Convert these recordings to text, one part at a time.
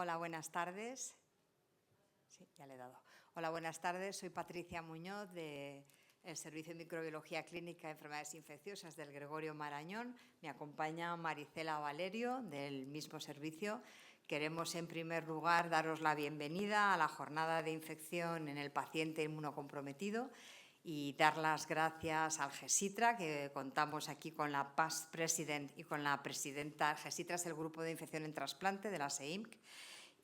Hola, buenas tardes. Sí, ya le he dado. Hola, buenas tardes. Soy Patricia Muñoz del Servicio de Microbiología Clínica de Enfermedades Infecciosas del Gregorio Marañón. Me acompaña Maricela Valerio del mismo servicio. Queremos, en primer lugar, daros la bienvenida a la jornada de infección en el paciente inmunocomprometido y dar las gracias al GESITRA, que contamos aquí con la past president y con la presidenta. GESITRA es el Grupo de Infección en Trasplante de la SEIMC,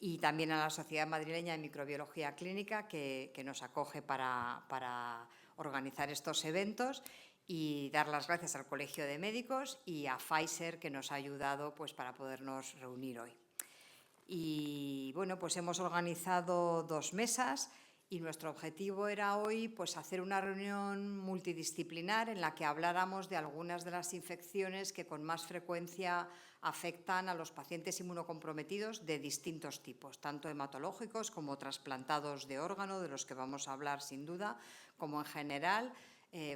y también a la Sociedad Madrileña de Microbiología Clínica, que nos acoge para organizar estos eventos, y dar las gracias al Colegio de Médicos y a Pfizer, que nos ha ayudado pues, para podernos reunir hoy. Y bueno, pues hemos organizado 2 mesas y nuestro objetivo era hoy pues, hacer una reunión multidisciplinar en la que habláramos de algunas de las infecciones que con más frecuencia afectan a los pacientes inmunocomprometidos de distintos tipos, tanto hematológicos como trasplantados de órgano, de los que vamos a hablar sin duda, como en general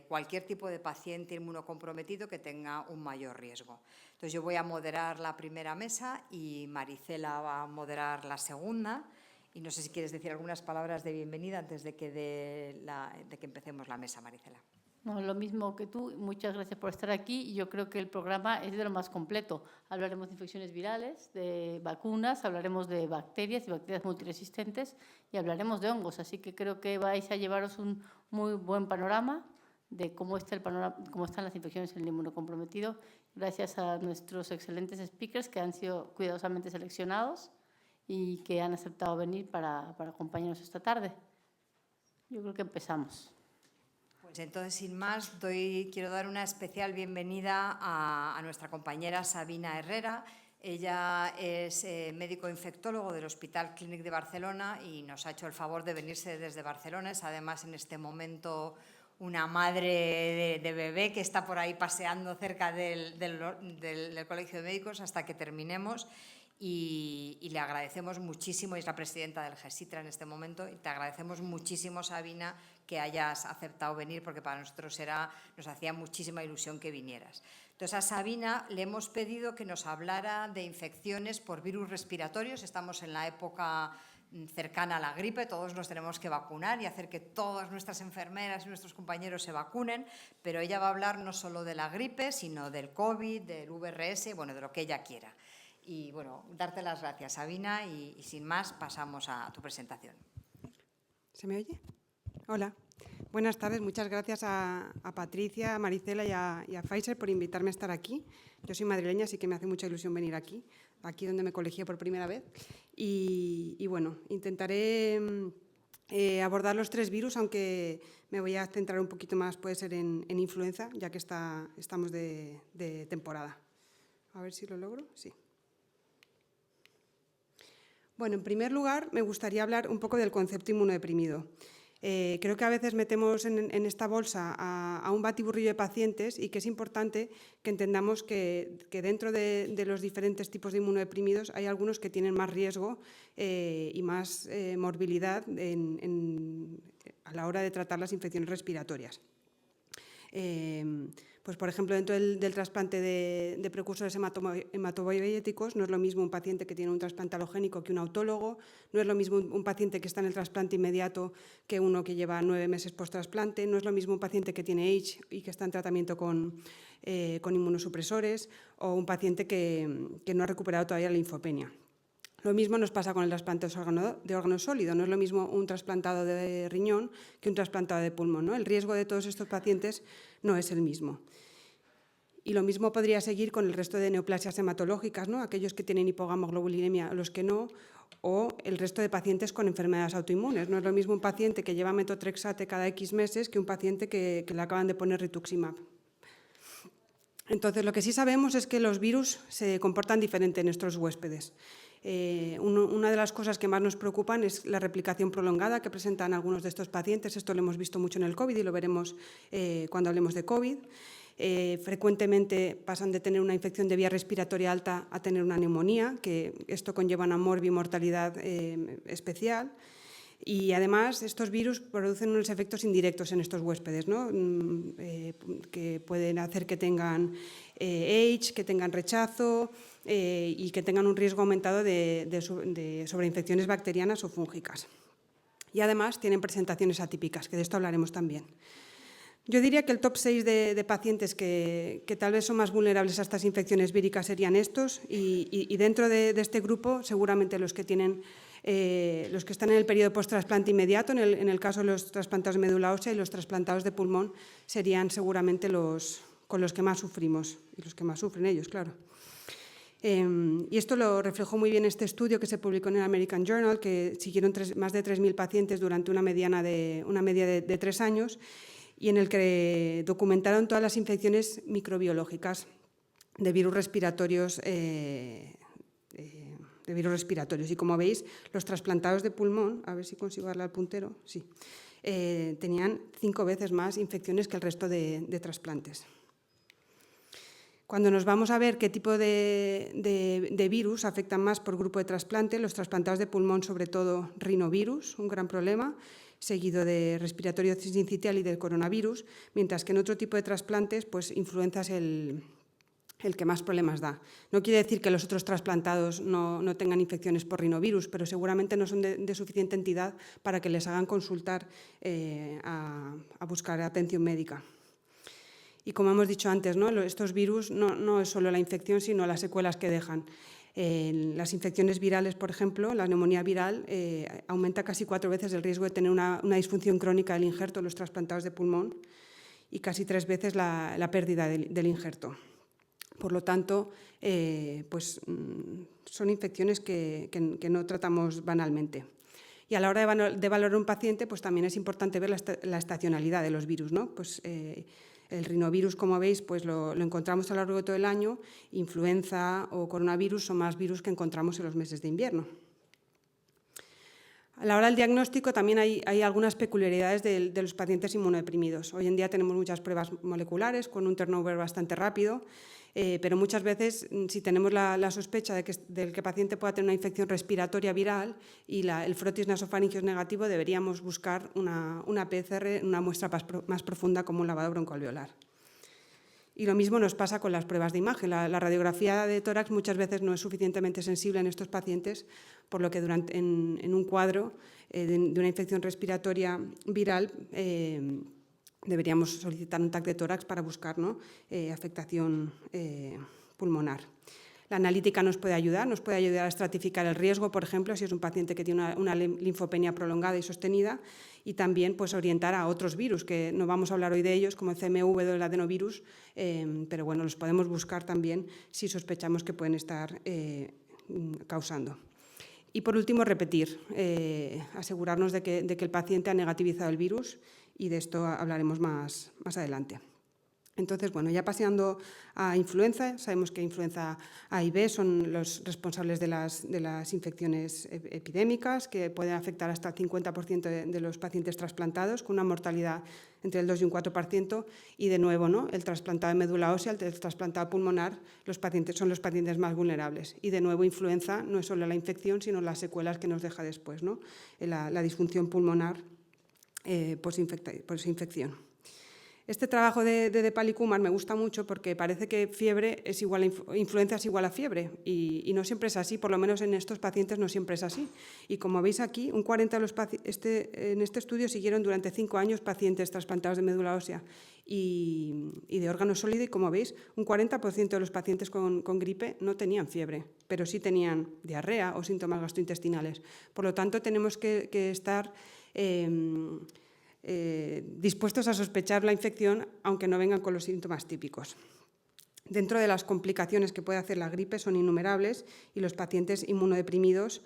cualquier tipo de paciente inmunocomprometido que tenga un mayor riesgo. Entonces, yo voy a moderar la primera mesa y Maricela va a moderar la segunda. Y no sé si quieres decir algunas palabras de bienvenida antes de que empecemos la mesa, Maricela. No, lo mismo que tú, muchas gracias por estar aquí. Yo creo que el programa es de lo más completo. Hablaremos de infecciones virales, de vacunas, hablaremos de bacterias y bacterias multiresistentes y hablaremos de hongos. Así que creo que vais a llevaros un muy buen panorama de cómo está el panorama, cómo están las infecciones en el inmunocomprometido, gracias a nuestros excelentes speakers que han sido cuidadosamente seleccionados y que han aceptado venir para acompañarnos esta tarde. Yo creo que empezamos. Pues entonces, sin más, quiero dar una especial bienvenida a nuestra compañera Sabina Herrera. Ella es médico infectólogo del Hospital Clínic de Barcelona y nos ha hecho el favor de venirse desde Barcelona. Es además en este momento una madre de bebé que está por ahí paseando cerca del Colegio de Médicos hasta que terminemos. Y le agradecemos muchísimo, y es la presidenta del GESITRA en este momento, y te agradecemos muchísimo, Sabina, que hayas aceptado venir, porque para nosotros nos hacía muchísima ilusión que vinieras. Entonces, a Sabina le hemos pedido que nos hablara de infecciones por virus respiratorios. Estamos en la época cercana a la gripe, todos nos tenemos que vacunar y hacer que todas nuestras enfermeras y nuestros compañeros se vacunen, pero ella va a hablar no solo de la gripe, sino del COVID, del VRS, bueno, de lo que ella quiera. Y bueno, darte las gracias, Sabina, y sin más pasamos a tu presentación. ¿Se me oye? Hola, buenas tardes. Muchas gracias a Patricia, a Maricela y a Pfizer por invitarme a estar aquí. Yo soy madrileña, así que me hace mucha ilusión venir aquí donde me colegié por primera vez. Y bueno, intentaré abordar los 3 virus, aunque me voy a centrar un poquito más, puede ser en influenza, ya que estamos de temporada. A ver si lo logro. Sí. Bueno, en primer lugar, me gustaría hablar un poco del concepto inmunodeprimido. Creo que a veces metemos en esta bolsa a un batiburrillo de pacientes y que es importante que entendamos que dentro de los diferentes tipos de inmunodeprimidos hay algunos que tienen más riesgo y más morbilidad a la hora de tratar las infecciones respiratorias. Pues, por ejemplo, dentro del trasplante de precursores hematopoietéticos no es lo mismo un paciente que tiene un trasplante alogénico que un autólogo, no es lo mismo un paciente que está en el trasplante inmediato que uno que lleva 9 meses post-trasplante, no es lo mismo un paciente que tiene AIDS y que está en tratamiento con inmunosupresores, o un paciente que no ha recuperado todavía la linfopenia. Lo mismo nos pasa con el trasplante de órgano sólido. No es lo mismo un trasplantado de riñón que un trasplantado de pulmón, ¿no? El riesgo de todos estos pacientes no es el mismo. Y lo mismo podría seguir con el resto de neoplasias hematológicas, ¿no? Aquellos que tienen hipogamoglobulinemia, los que no, o el resto de pacientes con enfermedades autoinmunes. No es lo mismo un paciente que lleva metotrexate cada X meses que un paciente que le acaban de poner rituximab. Entonces, lo que sí sabemos es que los virus se comportan diferente en nuestros huéspedes. Una de las cosas que más nos preocupan es la replicación prolongada que presentan algunos de estos pacientes. Esto lo hemos visto mucho en el COVID y lo veremos cuando hablemos de COVID. Frecuentemente pasan de tener una infección de vía respiratoria alta a tener una neumonía, que esto conlleva una morbimortalidad especial. Y además, estos virus producen unos efectos indirectos en estos huéspedes, ¿no? Que pueden hacer que tengan AIDS, que tengan rechazo y que tengan un riesgo aumentado de sobreinfecciones bacterianas o fúngicas. Y además tienen presentaciones atípicas, que de esto hablaremos también. Yo diría que el top 6 de pacientes que tal vez son más vulnerables a estas infecciones víricas serían estos, y dentro de este grupo seguramente los que están en el periodo post-trasplante inmediato, en el caso de los trasplantados de médula ósea y los trasplantados de pulmón, serían seguramente con los que más sufrimos, y los que más sufren ellos, claro. Y esto lo reflejó muy bien este estudio que se publicó en el American Journal, que siguieron más de 3.000 pacientes durante una media de 3 años, y en el que documentaron todas las infecciones microbiológicas de virus respiratorios. Y como veis, los trasplantados de pulmón, a ver si consigo darle al puntero, sí, tenían 5 veces más infecciones que el resto de trasplantes. Cuando nos vamos a ver qué tipo de virus afectan más por grupo de trasplante, los trasplantados de pulmón, sobre todo rinovirus, un gran problema, seguido de respiratorio sincitial y del coronavirus, mientras que en otro tipo de trasplantes, pues influenza es el que más problemas da. No quiere decir que los otros trasplantados no tengan infecciones por rinovirus, pero seguramente no son de suficiente entidad para que les hagan consultar a buscar atención médica. Y como hemos dicho antes, ¿no? Estos virus no es solo la infección, sino las secuelas que dejan. Las infecciones virales, por ejemplo, la neumonía viral aumenta casi 4 veces el riesgo de tener una disfunción crónica del injerto en los trasplantados de pulmón y casi 3 veces la pérdida del injerto. Por lo tanto, pues, son infecciones que no tratamos banalmente. Y a la hora de valorar un paciente, pues también es importante ver la estacionalidad de los virus, ¿no? Pues, el rinovirus, como veis, pues lo encontramos a lo largo de todo el año. Influenza o coronavirus son más virus que encontramos en los meses de invierno. A la hora del diagnóstico también hay algunas peculiaridades de los pacientes inmunodeprimidos. Hoy en día tenemos muchas pruebas moleculares con un turnover bastante rápido, pero muchas veces, si tenemos la sospecha de que el paciente pueda tener una infección respiratoria viral y el frotis nasofaringeo es negativo, deberíamos buscar una PCR, una muestra más profunda como un lavado broncoalveolar. Y lo mismo nos pasa con las pruebas de imagen. La radiografía de tórax muchas veces no es suficientemente sensible en estos pacientes, por lo que en un cuadro de una infección respiratoria viral deberíamos solicitar un TAC de tórax para buscar, ¿no? Afectación pulmonar. La analítica nos puede ayudar a estratificar el riesgo, por ejemplo, si es un paciente que tiene una linfopenia prolongada y sostenida, y también pues, orientar a otros virus, que no vamos a hablar hoy de ellos, como el CMV o el adenovirus, pero bueno, los podemos buscar también si sospechamos que pueden estar causando. Y por último, repetir, asegurarnos de que el paciente ha negativizado el virus, y de esto hablaremos más adelante. Entonces, bueno, ya pasando a influenza, sabemos que influenza A y B son los responsables de las infecciones epidémicas, que pueden afectar hasta el 50% de los pacientes trasplantados, con una mortalidad entre el 2 y un 4%, y de nuevo, ¿no? El trasplantado de médula ósea, el trasplantado pulmonar, son los pacientes más vulnerables. Y de nuevo, influenza no es solo la infección, sino las secuelas que nos deja después, ¿no? La disfunción pulmonar posinfección. Este trabajo de Depal y Kumar me gusta mucho porque parece que influenza es igual a fiebre, y no siempre es así, por lo menos en estos pacientes no siempre es así. Y como veis aquí, un 40% de los en este estudio siguieron durante 5 años pacientes trasplantados de médula ósea y de órgano sólido, y como veis, un 40% de los pacientes con gripe no tenían fiebre, pero sí tenían diarrea o síntomas gastrointestinales. Por lo tanto, tenemos que estar dispuestos a sospechar la infección, aunque no vengan con los síntomas típicos. Dentro de las complicaciones que puede hacer la gripe son innumerables, y los pacientes inmunodeprimidos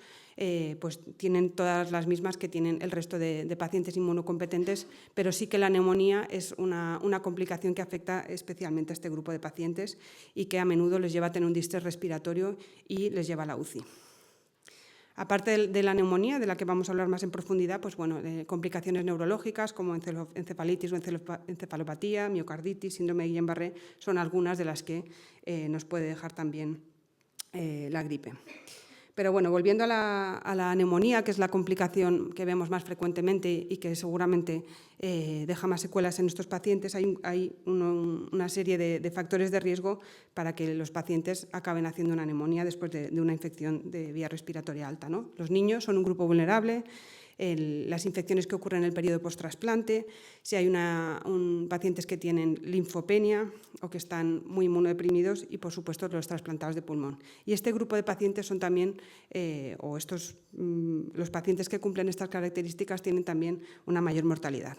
pues tienen todas las mismas que tienen el resto de pacientes inmunocompetentes, pero sí que la neumonía es una complicación que afecta especialmente a este grupo de pacientes y que a menudo les lleva a tener un distrés respiratorio y les lleva a la UCI. Aparte de la neumonía, de la que vamos a hablar más en profundidad, pues bueno, complicaciones neurológicas como encefalitis o encefalopatía, miocarditis, síndrome de Guillain-Barré, son algunas de las que nos puede dejar también la gripe. Pero bueno, volviendo a la neumonía, que es la complicación que vemos más frecuentemente y que seguramente deja más secuelas en estos pacientes, hay una serie de factores de riesgo para que los pacientes acaben haciendo una neumonía después de una infección de vía respiratoria alta, ¿no? Los niños son un grupo vulnerable. Las infecciones que ocurren en el periodo post-trasplante, si hay pacientes que tienen linfopenia o que están muy inmunodeprimidos y, por supuesto, los trasplantados de pulmón. Y este grupo de pacientes son también, los pacientes que cumplen estas características tienen también una mayor mortalidad.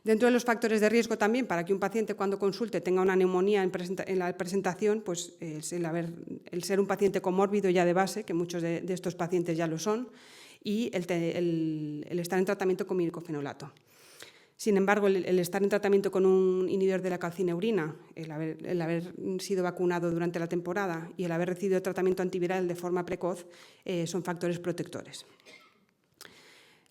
Dentro de los factores de riesgo también, para que un paciente cuando consulte tenga una neumonía en la presentación, pues el ser un paciente comórbido ya de base, que muchos de estos pacientes ya lo son, y el estar en tratamiento con miricofenolato. Sin embargo, el estar en tratamiento con un inhibidor de la calcineurina, el haber sido vacunado durante la temporada y el haber recibido tratamiento antiviral de forma precoz son factores protectores.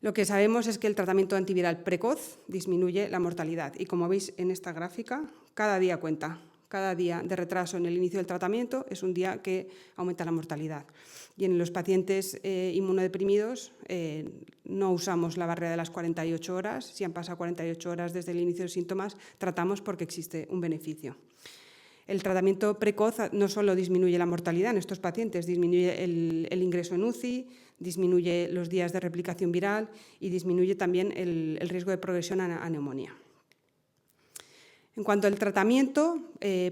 Lo que sabemos es que el tratamiento antiviral precoz disminuye la mortalidad y, como veis en esta gráfica, cada día cuenta. Cada día de retraso en el inicio del tratamiento es un día que aumenta la mortalidad. Y en los pacientes inmunodeprimidos no usamos la barrera de las 48 horas. Si han pasado 48 horas desde el inicio de los síntomas, tratamos porque existe un beneficio. El tratamiento precoz no solo disminuye la mortalidad en estos pacientes, disminuye el ingreso en UCI, disminuye los días de replicación viral y disminuye también el riesgo de progresión a neumonía. En cuanto al tratamiento,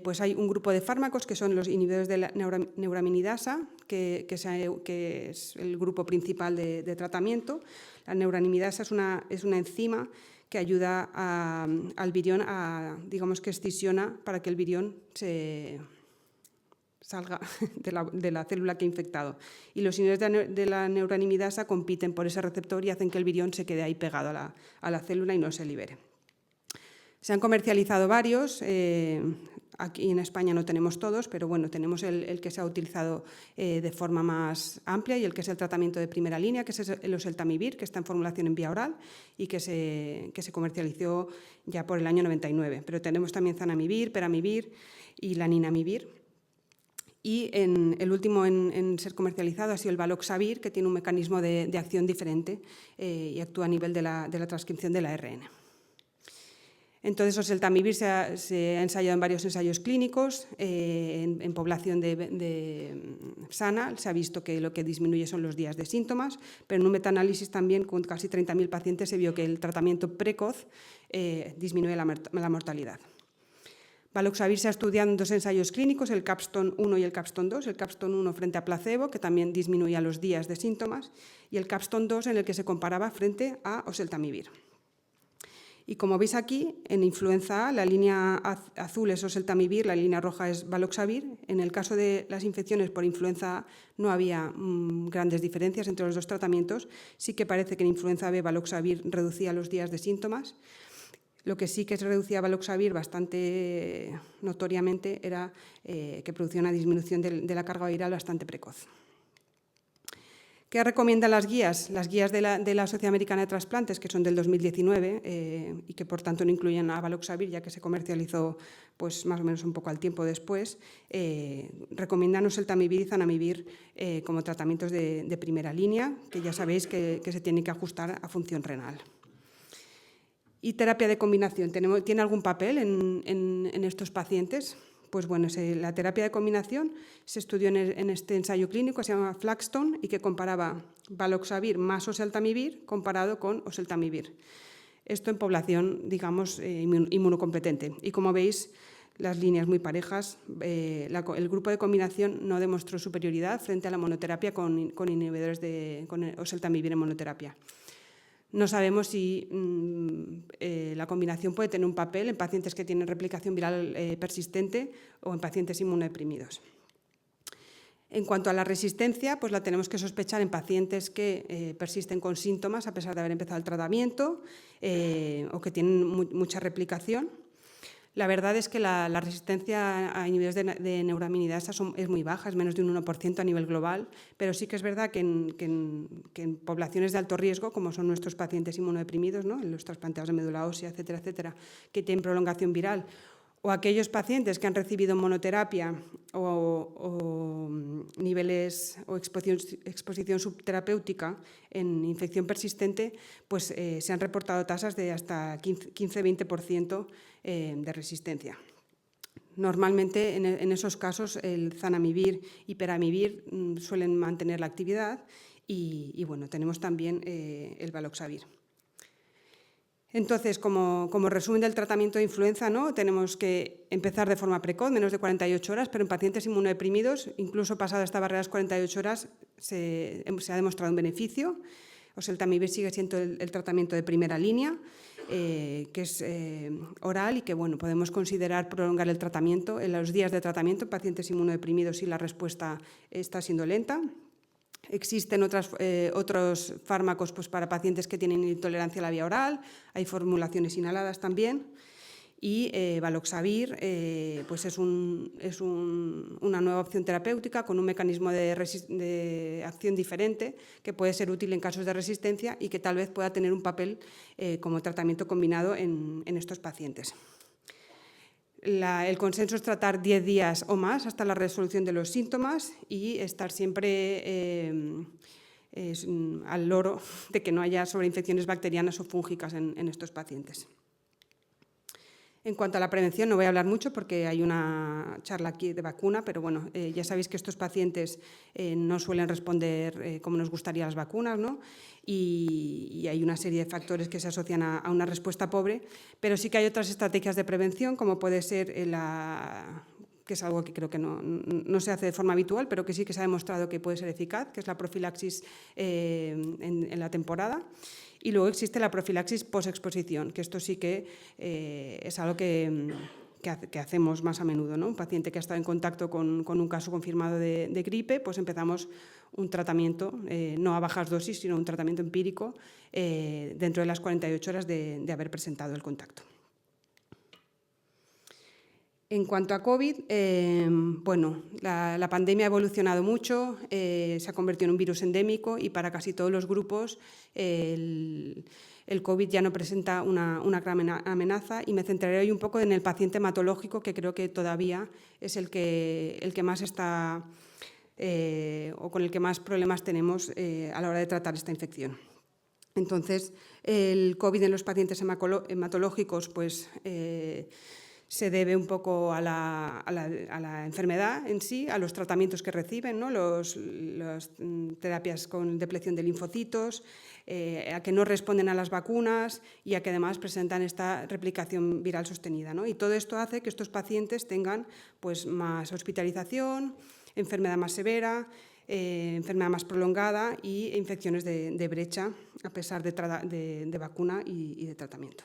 pues hay un grupo de fármacos que son los inhibidores de la neuraminidasa, que es el grupo principal de tratamiento. La neuraminidasa es una enzima que ayuda al virión digamos que escisiona para que el virión salga de la célula que ha infectado. Y los inhibidores de la neuraminidasa compiten por ese receptor y hacen que el virión se quede ahí pegado a la célula y no se libere. Se han comercializado varios, aquí en España no tenemos todos, pero bueno, tenemos el que se ha utilizado de forma más amplia y el que es el tratamiento de primera línea, que es el oseltamivir, que está en formulación en vía oral y que se comercializó ya por el año 99. Pero tenemos también zanamivir, peramivir y laninamivir. Y el último en ser comercializado ha sido el valoxavir, que tiene un mecanismo de acción diferente y actúa a nivel de la transcripción del ARN. Entonces, oseltamivir se ha ensayado en varios ensayos clínicos, en población sana, se ha visto que lo que disminuye son los días de síntomas, pero en un metaanálisis también con casi 30.000 pacientes se vio que el tratamiento precoz disminuye la mortalidad. Valoxavir se ha estudiado en 2 ensayos clínicos, el CAPSTONE 1 y el CAPSTONE 2, el CAPSTONE 1 frente a placebo, que también disminuía los días de síntomas, y el CAPSTONE 2 en el que se comparaba frente a oseltamivir. Y como veis aquí, en influenza A, la línea azul es oseltamivir, la línea roja es valoxavir. En el caso de las infecciones por influenza A no había grandes diferencias entre los 2 tratamientos. Sí que parece que en influenza B valoxavir reducía los días de síntomas. Lo que sí que se reducía valoxavir bastante notoriamente era que producía una disminución de la carga viral bastante precoz. ¿Qué recomiendan las guías? Las guías de la Sociedad Americana de Trasplantes, que son del 2019 y que por tanto no incluyen a valoxavir, ya que se comercializó pues, más o menos un poco al tiempo después, recomiendan oseltamivir y zanamivir como tratamientos de primera línea, que ya sabéis que se tienen que ajustar a función renal. ¿Y terapia de combinación? ¿Tiene algún papel en estos pacientes? Pues bueno, la terapia de combinación se estudió en este ensayo clínico, se llama Flaxstone, y que comparaba valoxavir más oseltamivir comparado con oseltamivir. Esto en población, digamos, inmunocompetente. Y como veis, las líneas muy parejas, el grupo de combinación no demostró superioridad frente a la monoterapia con inhibidores con oseltamivir en monoterapia. No sabemos si la combinación puede tener un papel en pacientes que tienen replicación viral persistente o en pacientes inmunodeprimidos. En cuanto a la resistencia, pues la tenemos que sospechar en pacientes que persisten con síntomas a pesar de haber empezado el tratamiento o que tienen mucha replicación. La verdad es que la resistencia a inhibidores de neuraminidasa es muy baja, es menos de un 1% a nivel global, pero sí que es verdad que en poblaciones de alto riesgo, como son nuestros pacientes inmunodeprimidos, ¿no? Los trasplantados de médula ósea, etcétera, etcétera, que tienen prolongación viral, o aquellos pacientes que han recibido monoterapia o niveles o exposición subterapéutica en infección persistente, pues se han reportado tasas de hasta 15-20% de resistencia. Normalmente en esos casos el zanamivir y peramivir suelen mantener la actividad y bueno, tenemos también el valoxavir. Entonces, como resumen del tratamiento de influenza, ¿no? Tenemos que empezar de forma precoz, menos de 48 horas, pero en pacientes inmunodeprimidos, incluso pasada esta barrera de las 48 horas, se ha demostrado un beneficio. Oseltamivir sigue siendo el tratamiento de primera línea, que es oral y que bueno, podemos considerar prolongar el tratamiento en los días de tratamiento en pacientes inmunodeprimidos si la respuesta está siendo lenta. Existen otros fármacos pues, para pacientes que tienen intolerancia a la vía oral, hay formulaciones inhaladas también, y valoxavir pues es una nueva opción terapéutica con un mecanismo de acción diferente que puede ser útil en casos de resistencia y que tal vez pueda tener un papel como tratamiento combinado en estos pacientes. El consenso es tratar 10 días o más hasta la resolución de los síntomas y estar siempre al loro de que no haya sobreinfecciones bacterianas o fúngicas en estos pacientes. En cuanto a la prevención, no voy a hablar mucho porque hay una charla aquí de vacuna, pero bueno, ya sabéis que estos pacientes no suelen responder como nos gustaría a las vacunas, ¿no? Y hay una serie de factores que se asocian a una respuesta pobre, pero sí que hay otras estrategias de prevención, como puede ser que es algo que creo que no se hace de forma habitual, pero que sí que se ha demostrado que puede ser eficaz, que es la profilaxis en la temporada. Y luego existe la profilaxis posexposición, que esto sí que es algo que hacemos más a menudo, ¿no? Un paciente que ha estado en contacto con un caso confirmado de gripe, pues empezamos un tratamiento, no a bajas dosis, sino un tratamiento empírico dentro de las 48 horas de haber presentado el contacto. En cuanto a COVID, bueno, la pandemia ha evolucionado mucho, se ha convertido en un virus endémico y para casi todos los grupos el COVID ya no presenta una gran amenaza y me centraré hoy un poco en el paciente hematológico, que creo que todavía es el que más está o con el que más problemas tenemos a la hora de tratar esta infección. Entonces, el COVID en los pacientes hematológicos, pues se debe un poco a la enfermedad en sí, a los tratamientos que reciben, ¿no? Las terapias con depleción de linfocitos, a que no responden a las vacunas y a que además presentan esta replicación viral sostenida, ¿no? Y todo esto hace que estos pacientes tengan pues, más hospitalización, enfermedad más severa, enfermedad más prolongada e infecciones de brecha a pesar de vacuna y de tratamiento.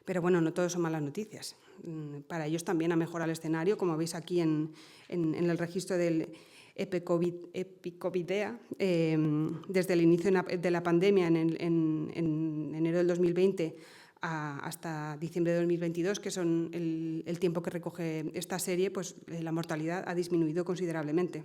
Pero bueno, no todo son malas noticias. Para ellos también ha mejorado el escenario, como veis aquí en el registro del Epicovidea, desde el inicio de la pandemia en enero del 2020 hasta diciembre de 2022, que son el tiempo que recoge esta serie, pues la mortalidad ha disminuido considerablemente.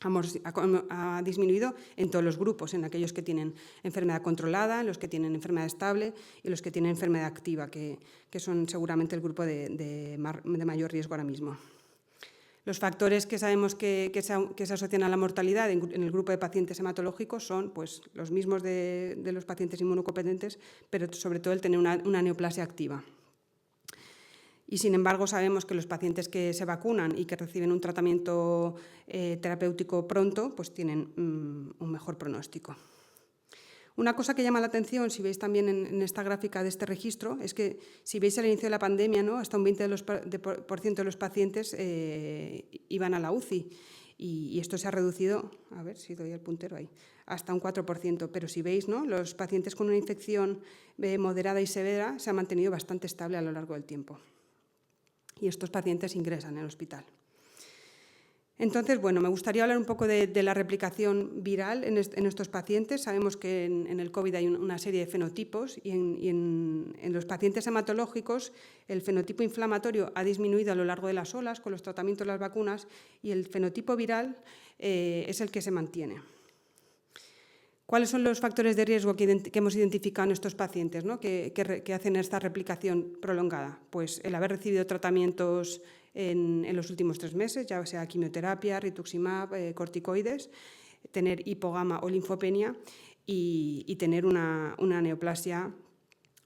Ha disminuido en todos los grupos, en aquellos que tienen enfermedad controlada, en los que tienen enfermedad estable y los que tienen enfermedad activa, que son seguramente el grupo de mayor riesgo ahora mismo. Los factores que sabemos que se asocian a la mortalidad en el grupo de pacientes hematológicos son pues, los mismos de los pacientes inmunocompetentes, pero sobre todo el tener una neoplasia activa. Y, sin embargo, sabemos que los pacientes que se vacunan y que reciben un tratamiento terapéutico pronto, pues tienen un mejor pronóstico. Una cosa que llama la atención, si veis también en esta gráfica de este registro, es que si veis al inicio de la pandemia, ¿no? Hasta un 20% de los pacientes iban a la UCI y esto se ha reducido, a ver si doy el puntero ahí, hasta un 4%. Pero si veis, ¿no? Los pacientes con una infección moderada y severa se han mantenido bastante estable a lo largo del tiempo. Y estos pacientes ingresan en el hospital. Entonces, bueno, me gustaría hablar un poco de la replicación viral en estos pacientes. Sabemos que en el COVID hay una serie de fenotipos y en los pacientes hematológicos el fenotipo inflamatorio ha disminuido a lo largo de las olas con los tratamientos de las vacunas y el fenotipo viral es el que se mantiene. ¿Cuáles son los factores de riesgo que hemos identificado en estos pacientes, ¿no? que hacen esta replicación prolongada? Pues el haber recibido tratamientos en los últimos 3 meses, ya sea quimioterapia, rituximab, corticoides, tener hipogama o linfopenia y tener una neoplasia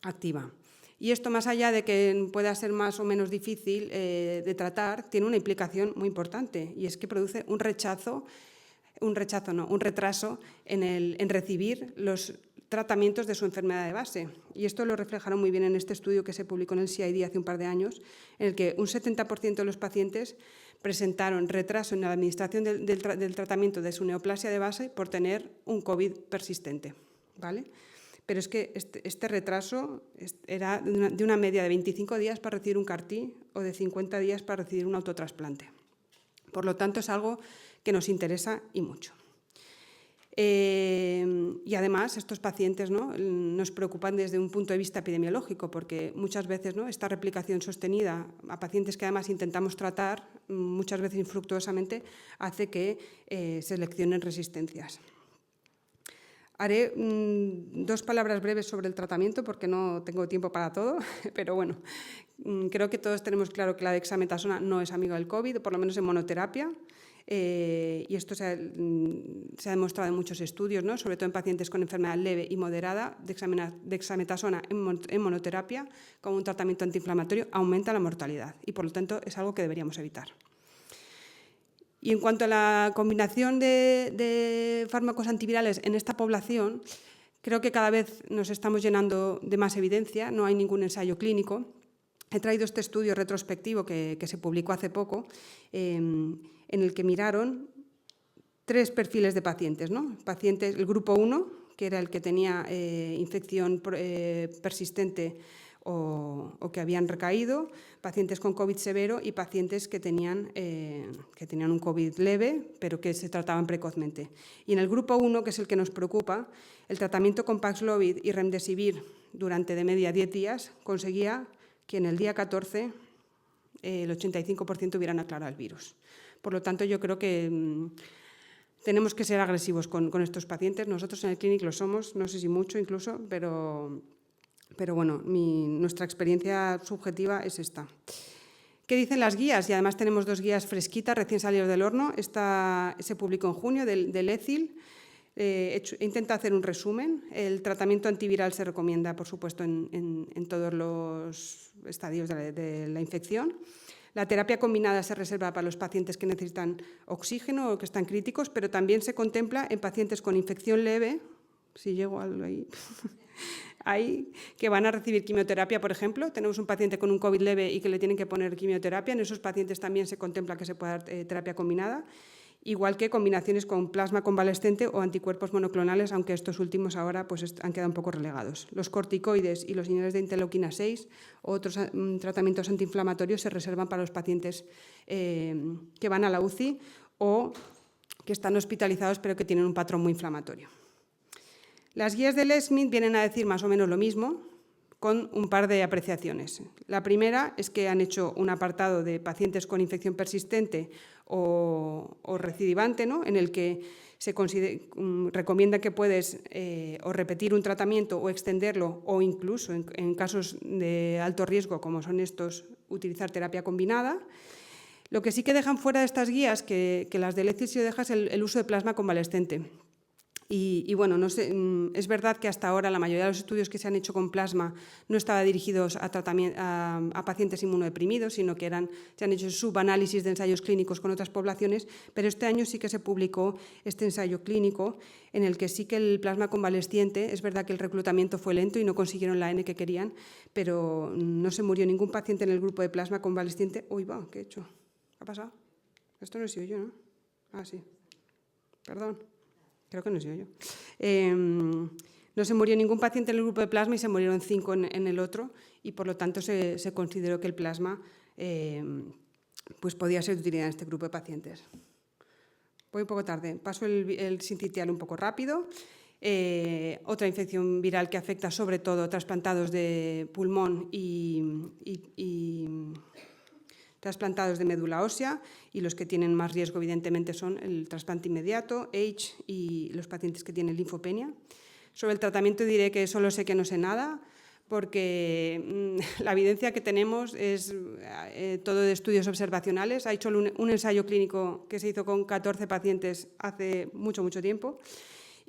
activa. Y esto, más allá de que pueda ser más o menos difícil de tratar, tiene una implicación muy importante, y es que produce un retraso en recibir los tratamientos de su enfermedad de base. Y esto lo reflejaron muy bien en este estudio que se publicó en el CID hace un par de años, en el que un 70% de los pacientes presentaron retraso en la administración del tratamiento de su neoplasia de base por tener un COVID persistente, ¿vale? Pero es que este retraso era de una media de 25 días para recibir un CAR-T o de 50 días para recibir un autotrasplante. Por lo tanto, es algo que nos interesa y mucho. Y además, estos pacientes, ¿no?, nos preocupan desde un punto de vista epidemiológico, porque muchas veces, ¿no?, esta replicación sostenida a pacientes que además intentamos tratar, muchas veces infructuosamente, hace que seleccionen resistencias. Haré 2 palabras breves sobre el tratamiento porque no tengo tiempo para todo, pero bueno, creo que todos tenemos claro que la dexametasona no es amiga del COVID, por lo menos en monoterapia, y esto se ha demostrado en muchos estudios, ¿no?, sobre todo en pacientes con enfermedad leve y moderada. Dexametasona en monoterapia como un tratamiento antiinflamatorio aumenta la mortalidad y, por lo tanto, es algo que deberíamos evitar. Y en cuanto a la combinación de fármacos antivirales en esta población, creo que cada vez nos estamos llenando de más evidencia, no hay ningún ensayo clínico. He traído este estudio retrospectivo que se publicó hace poco, en el que miraron 3 perfiles de pacientes, ¿no? Pacientes, el grupo 1, que era el que tenía infección persistente o que habían recaído, pacientes con COVID severo y pacientes que tenían un COVID leve, pero que se trataban precozmente. Y en el grupo 1, que es el que nos preocupa, el tratamiento con Paxlovid y Remdesivir durante de media 10 días conseguía que en el día 14 el 85% hubieran aclarado el virus. Por lo tanto, yo creo que tenemos que ser agresivos con estos pacientes. Nosotros en el Clinic lo somos, no sé si mucho incluso, pero bueno, nuestra experiencia subjetiva es esta. ¿Qué dicen las guías? Y además tenemos 2 guías fresquitas, recién salidas del horno. Esta se publicó en junio del ECIL. He intentado hacer un resumen. El tratamiento antiviral se recomienda, por supuesto, en todos los estadios de la infección. La terapia combinada se reserva para los pacientes que necesitan oxígeno o que están críticos, pero también se contempla en pacientes con infección leve, si llego ahí, que van a recibir quimioterapia, por ejemplo. Tenemos un paciente con un COVID leve y que le tienen que poner quimioterapia. En esos pacientes también se contempla que se pueda dar terapia combinada, igual que combinaciones con plasma convalescente o anticuerpos monoclonales, aunque estos últimos ahora pues, han quedado un poco relegados. Los corticoides y los inhibidores de interleuquina 6 o otros tratamientos antiinflamatorios se reservan para los pacientes que van a la UCI o que están hospitalizados pero que tienen un patrón muy inflamatorio. Las guías del SMIT vienen a decir más o menos lo mismo, con un par de apreciaciones. La primera es que han hecho un apartado de pacientes con infección persistente o recidivante, ¿no?, en el que se recomienda que puedes o repetir un tratamiento o extenderlo, o incluso en casos de alto riesgo, como son estos, utilizar terapia combinada. Lo que sí que dejan fuera de estas guías, que las del ECIL sí dejas el uso de plasma convalescente. Y bueno, no sé, es verdad que hasta ahora la mayoría de los estudios que se han hecho con plasma no estaban dirigidos a pacientes inmunodeprimidos, sino que se han hecho subanálisis de ensayos clínicos con otras poblaciones, pero este año sí que se publicó este ensayo clínico en el que sí que el plasma convalesciente, es verdad que el reclutamiento fue lento y no consiguieron la N que querían, pero no se murió ningún paciente en el grupo de plasma convalesciente. Uy, va, ¿qué he hecho? ¿Qué ha pasado? Esto no he sido yo, ¿no? Ah, sí. Perdón. Creo que no soy yo. No se murió ningún paciente en el grupo de plasma y se murieron 5 en el otro, y por lo tanto se consideró que el plasma pues podía ser de utilidad en este grupo de pacientes. Voy un poco tarde, paso el sincitial un poco rápido. Otra infección viral que afecta sobre todo a trasplantados de pulmón y trasplantados de médula ósea, y los que tienen más riesgo, evidentemente, son el trasplante inmediato, Age y los pacientes que tienen linfopenia. Sobre el tratamiento diré que solo sé que no sé nada, porque la evidencia que tenemos es todo de estudios observacionales. Ha hecho un ensayo clínico que se hizo con 14 pacientes hace mucho, mucho tiempo.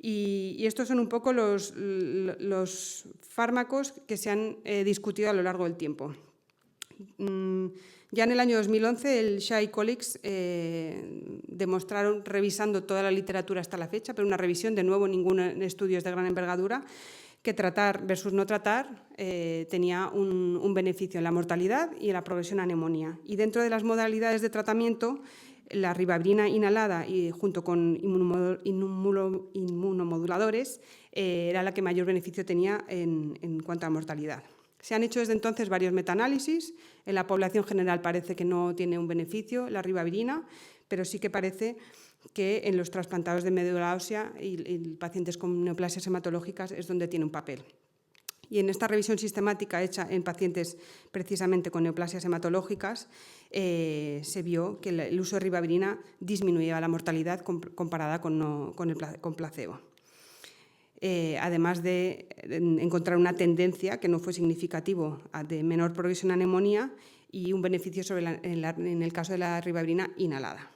Y estos son un poco los fármacos que se han discutido a lo largo del tiempo. Ya en el año 2011 el Shah y colleagues demostraron, revisando toda la literatura hasta la fecha, pero una revisión, de nuevo, ningún estudio es de gran envergadura, que tratar versus no tratar tenía un beneficio en la mortalidad y en la progresión a neumonía. Y dentro de las modalidades de tratamiento, la ribavirina inhalada y junto con inmunomoduladores era la que mayor beneficio tenía en cuanto a mortalidad. Se han hecho desde entonces varios metaanálisis. En la población general parece que no tiene un beneficio la ribavirina, pero sí que parece que en los trasplantados de médula ósea y pacientes con neoplasias hematológicas es donde tiene un papel. Y en esta revisión sistemática hecha en pacientes precisamente con neoplasias hematológicas se vio que el uso de ribavirina disminuía la mortalidad comparada con placebo. Además de encontrar una tendencia que no fue significativo de menor progresión a neumonía y un beneficio en el caso de la ribavirina inhalada.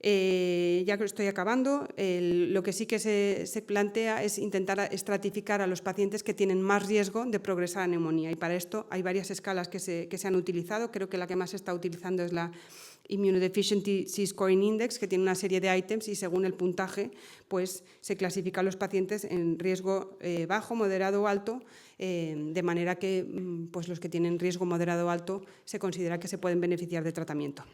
Ya que estoy acabando, lo que sí que se plantea es intentar estratificar a los pacientes que tienen más riesgo de progresar a neumonía, y para esto hay varias escalas que se han utilizado. Creo que la que más se está utilizando es la Immunodeficiency Scoring Index, que tiene una serie de ítems y según el puntaje pues, se clasifican los pacientes en riesgo bajo, moderado o alto, de manera que pues, los que tienen riesgo moderado o alto se considera que se pueden beneficiar de tratamiento.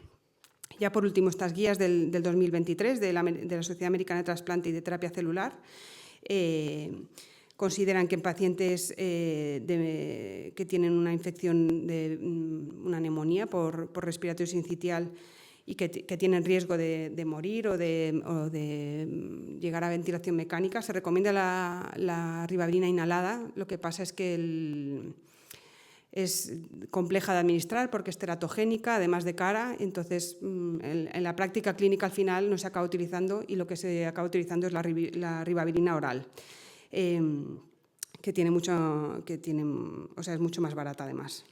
Ya por último, estas guías del 2023 de la Sociedad Americana de Trasplante y de Terapia Celular consideran que en pacientes que tienen una infección de una neumonía por respiratorio sincitial y que tienen riesgo de morir o de llegar a ventilación mecánica, se recomienda la ribavirina inhalada. Lo que pasa es que es compleja de administrar porque es teratogénica, además de cara, entonces en la práctica clínica al final no se acaba utilizando, y lo que se acaba utilizando es la ribavirina oral, que es mucho más barata además.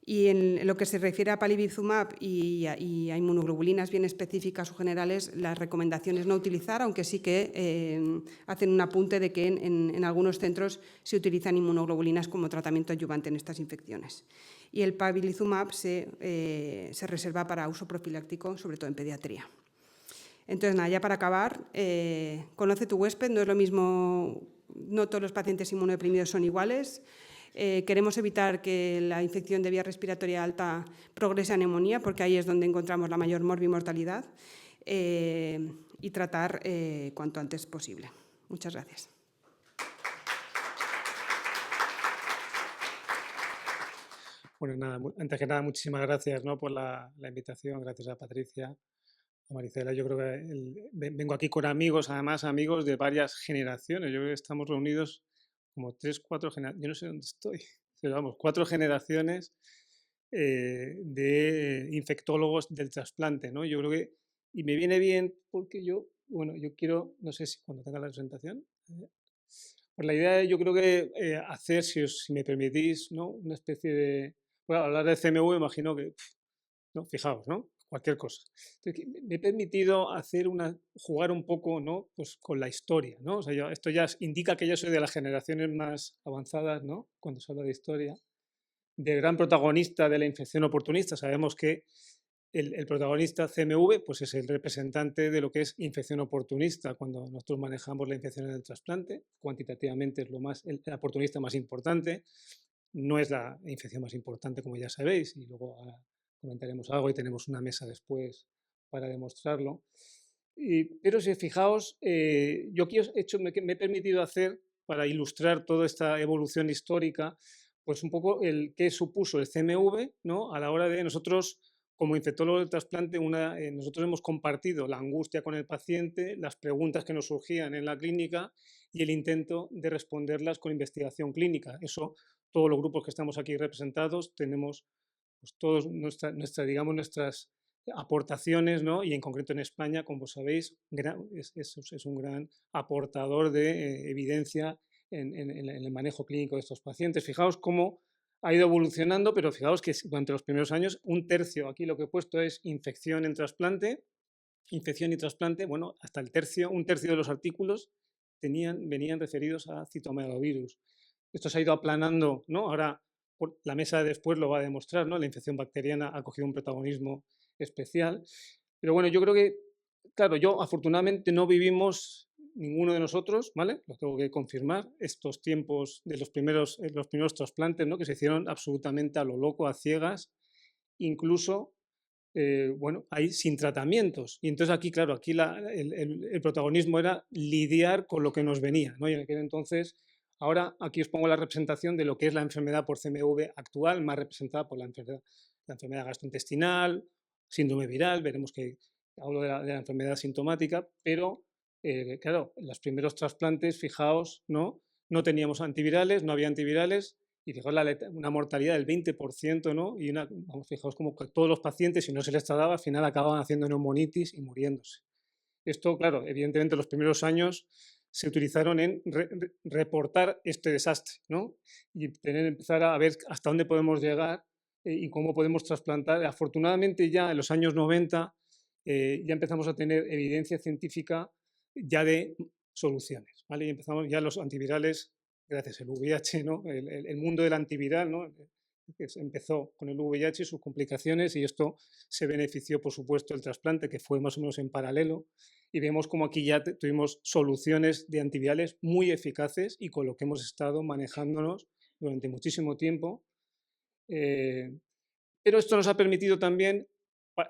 Y en lo que se refiere a palivizumab y a inmunoglobulinas bien específicas o generales, la recomendación es no utilizar, aunque sí que hacen un apunte de que en algunos centros se utilizan inmunoglobulinas como tratamiento adyuvante en estas infecciones. Y el palivizumab se reserva para uso profiláctico, sobre todo en pediatría. Entonces, nada, ya para acabar, conoce tu huésped, no es lo mismo, no todos los pacientes inmunodeprimidos son iguales. Queremos evitar que la infección de vía respiratoria alta progrese a neumonía, porque ahí es donde encontramos la mayor morbimortalidad, y tratar cuanto antes posible. Muchas gracias. Bueno, nada, antes que nada, muchísimas gracias, ¿no?, por la invitación. Gracias a Patricia, a Maricela. Yo creo que vengo aquí con amigos, además amigos de varias generaciones. Yo creo que estamos reunidos como 3, 4 generaciones, yo no sé dónde estoy, pero vamos, 4 generaciones de infectólogos del trasplante, ¿no? Yo creo que, y me viene bien porque yo quiero, no sé si cuando tenga la presentación, pues la idea yo creo que hacer, si me permitís, ¿no?, una especie de, bueno, hablar de CMV, imagino que, ¿no?, fijaos, ¿no?, cualquier cosa. Entonces, me he permitido jugar un poco, ¿no?, pues con la historia, ¿no? O sea, esto ya indica que yo soy de las generaciones más avanzadas, ¿no?, cuando se habla de historia, del gran protagonista de la infección oportunista. Sabemos que el protagonista CMV pues es el representante de lo que es infección oportunista. Cuando nosotros manejamos la infección en el trasplante, cuantitativamente es el oportunista más importante, no es la infección más importante, como ya sabéis, y luego comentaremos algo y tenemos una mesa después para demostrarlo. Pero si fijaos, yo aquí me he permitido hacer, para ilustrar toda esta evolución histórica, pues un poco qué supuso el CMV, ¿no?, a la hora de nosotros, como infectólogos del trasplante, nosotros hemos compartido la angustia con el paciente, las preguntas que nos surgían en la clínica y el intento de responderlas con investigación clínica. Eso, todos los grupos que estamos aquí representados tenemos pues todos digamos, nuestras aportaciones, ¿no? Y en concreto en España, como sabéis, es un gran aportador de evidencia en el manejo clínico de estos pacientes. Fijaos cómo ha ido evolucionando, pero fijaos que durante los primeros años, un tercio, aquí lo que he puesto es infección en trasplante, infección y trasplante, bueno, hasta un tercio de los artículos venían referidos a citomegalovirus. Esto se ha ido aplanando, ¿no? Ahora la mesa de después lo va a demostrar, ¿no? La infección bacteriana ha cogido un protagonismo especial. Pero bueno, yo creo que, claro, afortunadamente no vivimos ninguno de nosotros, ¿vale? Lo tengo que confirmar, estos tiempos de los primeros trasplantes, ¿no? Que se hicieron absolutamente a lo loco, a ciegas, incluso bueno, ahí sin tratamientos. Y entonces aquí, claro, aquí el protagonismo era lidiar con lo que nos venía, ¿no? Y en aquel entonces, ahora aquí os pongo la representación de lo que es la enfermedad por CMV actual, más representada por la enfermedad gastrointestinal, síndrome viral, veremos que hablo de la enfermedad sintomática, pero claro, en los primeros trasplantes, fijaos, no teníamos antivirales, no había antivirales, y fijaos una mortalidad del 20%, ¿no? Y fijaos como que todos los pacientes, si no se les trataba, al final acababan haciendo neumonitis y muriéndose. Esto, claro, evidentemente los primeros años se utilizaron en reportar este desastre, ¿no? Y empezar a ver hasta dónde podemos llegar y cómo podemos trasplantar. Afortunadamente ya en los años 90 ya empezamos a tener evidencia científica ya de soluciones, ¿vale? Y empezamos ya los antivirales, gracias al VIH, ¿no? El mundo del antiviral, ¿no? Que empezó con el VIH y sus complicaciones, y esto se benefició, por supuesto, del trasplante, que fue más o menos en paralelo, y vemos como aquí ya tuvimos soluciones de antivirales muy eficaces y con lo que hemos estado manejándonos durante muchísimo tiempo. Pero esto nos ha permitido también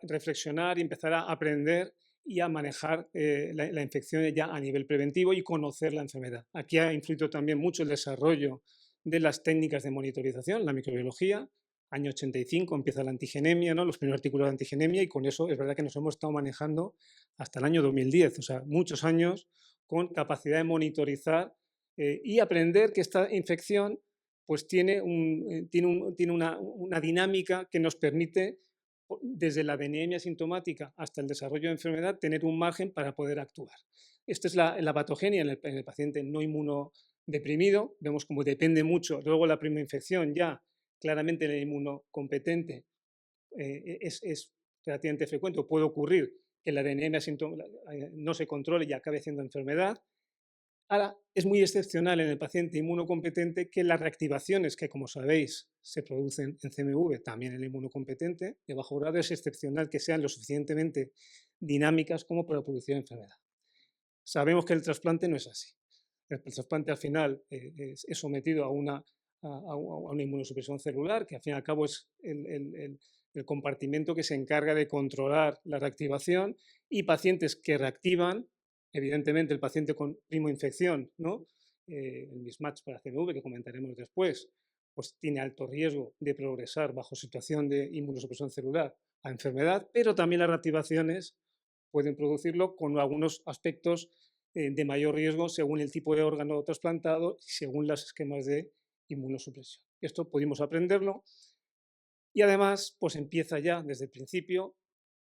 reflexionar y empezar a aprender y a manejar la infección ya a nivel preventivo y conocer la enfermedad. Aquí ha influido también mucho el desarrollo de las técnicas de monitorización, la microbiología. Año 85 empieza la antigenemia, ¿no? Los primeros artículos de antigenemia, y con eso es verdad que nos hemos estado manejando hasta el año 2010, o sea, muchos años con capacidad de monitorizar y aprender que esta infección pues tiene una dinámica que nos permite, desde la anemia sintomática hasta el desarrollo de enfermedad, tener un margen para poder actuar. Esta es la patogenia en el paciente no inmunodeprimido. Vemos cómo depende mucho. Luego la primera infección ya claramente en el inmunocompetente es relativamente frecuente, o puede ocurrir que la anemia no se controle y acabe siendo enfermedad. Ahora, es muy excepcional en el paciente inmunocompetente que las reactivaciones que, como sabéis, se producen en CMV, también en el inmunocompetente, de bajo grado, es excepcional que sean lo suficientemente dinámicas como para producir enfermedad. Sabemos que el trasplante no es así. El trasplante al final es sometido a una inmunosupresión celular, que al fin y al cabo es el compartimento que se encarga de controlar la reactivación, y pacientes que reactivan, evidentemente el paciente con primoinfección, ¿no? El mismatch para CMV, que comentaremos después, pues tiene alto riesgo de progresar bajo situación de inmunosupresión celular a enfermedad, pero también las reactivaciones pueden producirlo con algunos aspectos de mayor riesgo según el tipo de órgano trasplantado y según los esquemas de inmunosupresión. Esto pudimos aprenderlo, y además pues empieza ya desde el principio.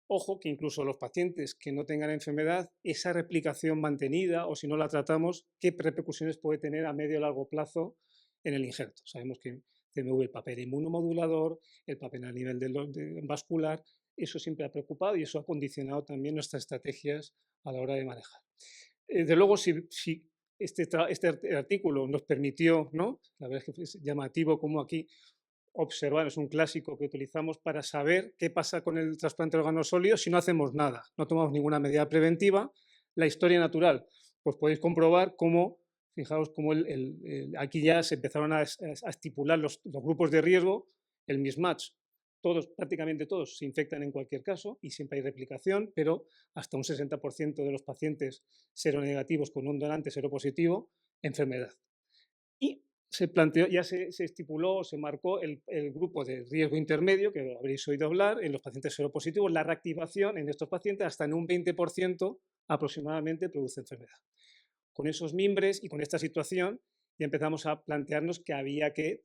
Ojo que incluso los pacientes que no tengan enfermedad, esa replicación mantenida, o si no la tratamos, qué repercusiones puede tener a medio o largo plazo en el injerto. Sabemos que CMV, el papel inmunomodulador, el papel a nivel vascular, eso siempre ha preocupado y eso ha condicionado también nuestras estrategias a la hora de manejar. Desde luego, si este artículo nos permitió, ¿no? La verdad es que es llamativo como aquí observar, es un clásico que utilizamos para saber qué pasa con el trasplante de órganos sólidos si no hacemos nada, no tomamos ninguna medida preventiva. La historia natural, pues podéis comprobar cómo, fijaos cómo aquí ya se empezaron a estipular los grupos de riesgo, el mismatch. Prácticamente todos se infectan en cualquier caso y siempre hay replicación, pero hasta un 60% de los pacientes seronegativos con un donante seropositivo, enfermedad. Y se planteó, ya se estipuló, se marcó el grupo de riesgo intermedio, que habréis oído hablar, en los pacientes seropositivos. La reactivación en estos pacientes hasta en un 20% aproximadamente produce enfermedad. Con esos mimbres y con esta situación ya empezamos a plantearnos que había que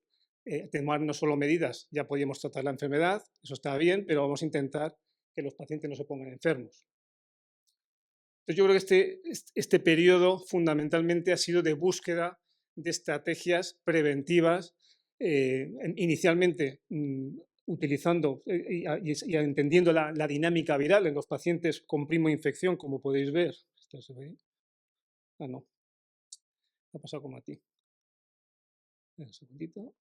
tomar no solo medidas, ya podíamos tratar la enfermedad, eso estaba bien, pero vamos a intentar que los pacientes no se pongan enfermos. Entonces yo creo que este periodo fundamentalmente ha sido de búsqueda de estrategias preventivas, inicialmente utilizando y entendiendo la dinámica viral en los pacientes con primoinfección, como podéis ver. ¿Esto se ve? Ah, no. Ha pasado como a ti. Un segundito.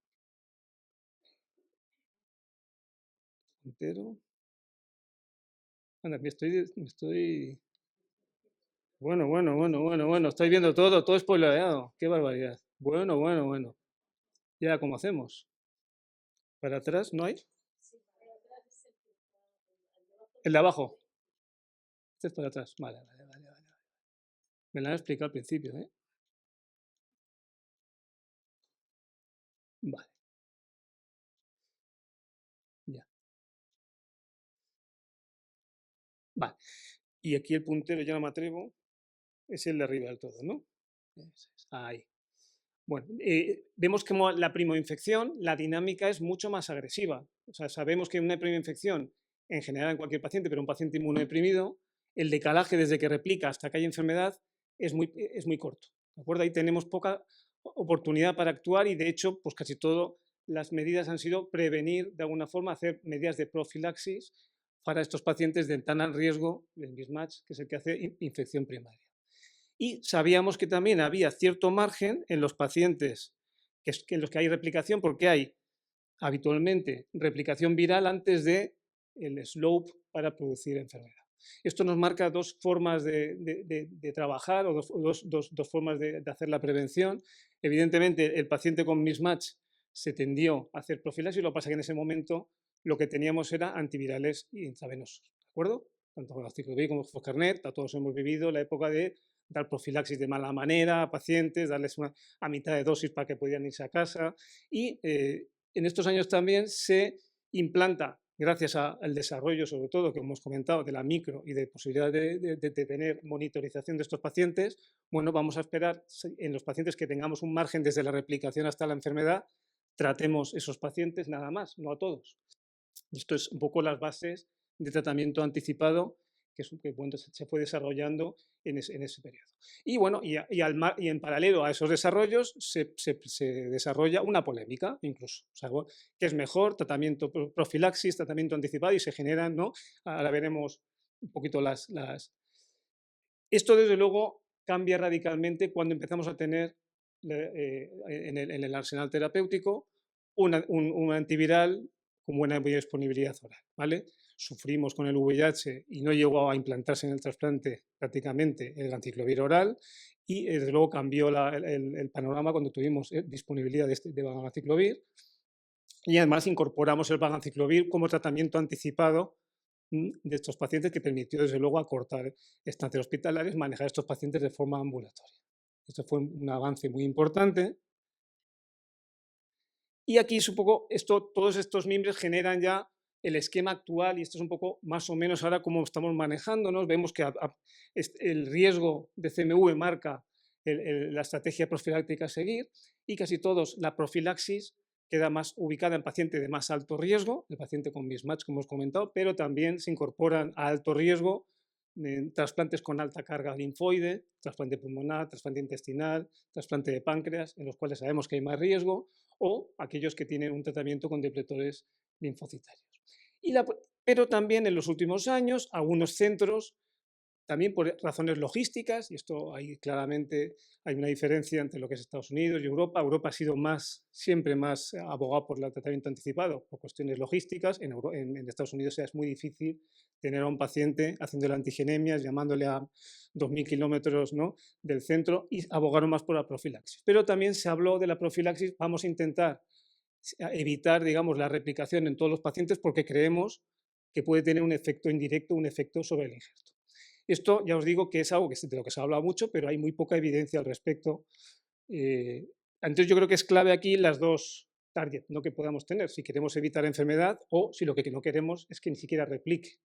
Entero. Anda, me estoy... Bueno, estoy viendo todo spoileado. Qué barbaridad. Bueno. Ya, ¿cómo hacemos? ¿Para atrás no hay? El de abajo. Este es para atrás. Vale. Me lo han explicado al principio, ¿eh? Vale. Ya. Vale. Y aquí el puntero, ya no me atrevo, es el de arriba del todo, ¿no? Ahí. Bueno, vemos que la primoinfección, la dinámica es mucho más agresiva. O sea, sabemos que una primoinfección, en general en cualquier paciente, pero un paciente inmunodeprimido, el decalaje desde que replica hasta que hay enfermedad es muy corto. ¿De acuerdo? Ahí tenemos poca oportunidad para actuar y, de hecho, pues casi todas las medidas han sido prevenir, de alguna forma, hacer medidas de profilaxis para estos pacientes de tan alto riesgo del mismatch, que es el que hace infección primaria. Y sabíamos que también había cierto margen en los pacientes en los que hay replicación, porque hay habitualmente replicación viral antes del slope para producir enfermedad. Esto nos marca dos formas de trabajar o dos formas de hacer la prevención. Evidentemente, el paciente con mismatch se tendió a hacer profilaxis, lo que pasa es que en ese momento lo que teníamos era antivirales intravenosos, ¿de acuerdo? Tanto con la ciclovir como con Foscarnet, todos hemos vivido la época de dar profilaxis de mala manera a pacientes, darles a mitad de dosis para que pudieran irse a casa. Y en estos años también se implanta, gracias al desarrollo, sobre todo, que hemos comentado, de la micro y de posibilidad de tener monitorización de estos pacientes. Bueno, vamos a esperar en los pacientes que tengamos un margen desde la replicación hasta la enfermedad, tratemos esos pacientes nada más, no a todos. Y esto es un poco las bases de tratamiento anticipado que bueno, se fue desarrollando en ese periodo. Y bueno, y en paralelo a esos desarrollos se desarrolla una polémica incluso. O sea, ¿qué es mejor? Tratamiento profilaxis, tratamiento anticipado, y se generan, ¿no? Ahora veremos un poquito Esto desde luego cambia radicalmente cuando empezamos a tener en el arsenal terapéutico un antiviral con buena biodisponibilidad oral, ¿vale? Sufrimos con el VIH y no llegó a implantarse en el trasplante prácticamente el anciclovir oral, y desde luego cambió el panorama cuando tuvimos disponibilidad de valanciclovir, y además incorporamos el valanciclovir como tratamiento anticipado de estos pacientes, que permitió desde luego acortar estancias hospitalarias, manejar a estos pacientes de forma ambulatoria. Esto fue un avance muy importante. Y aquí es un poco, todos estos mimbres generan ya el esquema actual, y esto es un poco más o menos ahora cómo estamos manejándonos. Vemos que el riesgo de CMV marca la estrategia profiláctica a seguir, y casi todos la profilaxis queda más ubicada en paciente de más alto riesgo, el paciente con mismatch, como hemos comentado, pero también se incorporan a alto riesgo trasplantes con alta carga linfoide, trasplante pulmonar, trasplante intestinal, trasplante de páncreas, en los cuales sabemos que hay más riesgo, o aquellos que tienen un tratamiento con depletores linfocitarios. Pero también en los últimos años, algunos centros, también por razones logísticas, y esto ahí claramente hay una diferencia entre lo que es Estados Unidos y Europa. Europa ha sido siempre más abogado por el tratamiento anticipado por cuestiones logísticas. En Estados Unidos es muy difícil tener a un paciente haciéndole antigenemias, llamándole a 2.000 kilómetros, ¿no?, del centro, y abogaron más por la profilaxis. Pero también se habló de la profilaxis, vamos a intentar evitar, digamos, la replicación en todos los pacientes, porque creemos que puede tener un efecto indirecto, un efecto sobre el injerto. Esto ya os digo que es algo de lo que se ha hablado mucho, pero hay muy poca evidencia al respecto. Entonces yo creo que es clave aquí las dos targets, ¿no?, que podamos tener, si queremos evitar enfermedad o si lo que no queremos es que ni siquiera replique.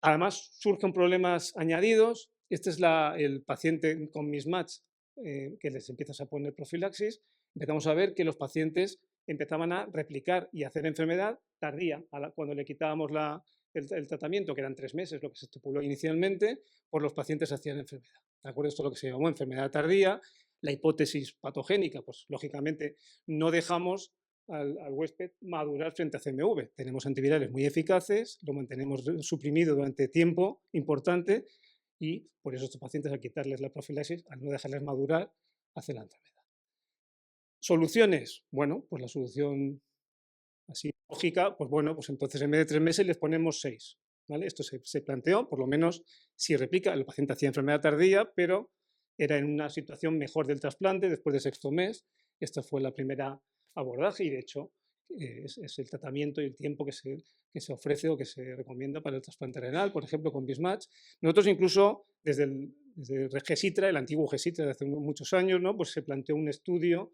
Además surgen problemas añadidos. Este es el paciente con mismatch que les empiezas a poner profilaxis. empezamos a ver que los pacientes empezaban a replicar y a hacer enfermedad tardía, cuando le quitábamos el tratamiento, que eran 3 meses, lo que se estipuló inicialmente, pues los pacientes hacían enfermedad. ¿De acuerdo? Esto es lo que se llamó enfermedad tardía. La hipótesis patogénica, pues lógicamente no dejamos al huésped madurar frente a CMV. Tenemos antivirales muy eficaces, lo mantenemos suprimido durante tiempo importante y por eso estos pacientes, al quitarles la profilaxis, al no dejarles madurar, hacen la enfermedad. ¿Soluciones? Bueno, pues la solución así lógica, pues bueno, pues entonces en vez de 3 meses les ponemos 6. ¿Vale? Esto se planteó, por lo menos si replica, el paciente hacía enfermedad tardía, pero era en una situación mejor del trasplante después del 6.º mes. Esta fue la primera abordaje y de hecho es el tratamiento y el tiempo que se ofrece o que se recomienda para el trasplante renal, por ejemplo, con BISMATCH. Nosotros incluso desde GESITRA, el antiguo GESITRA de hace muchos años, ¿no? Pues se planteó un estudio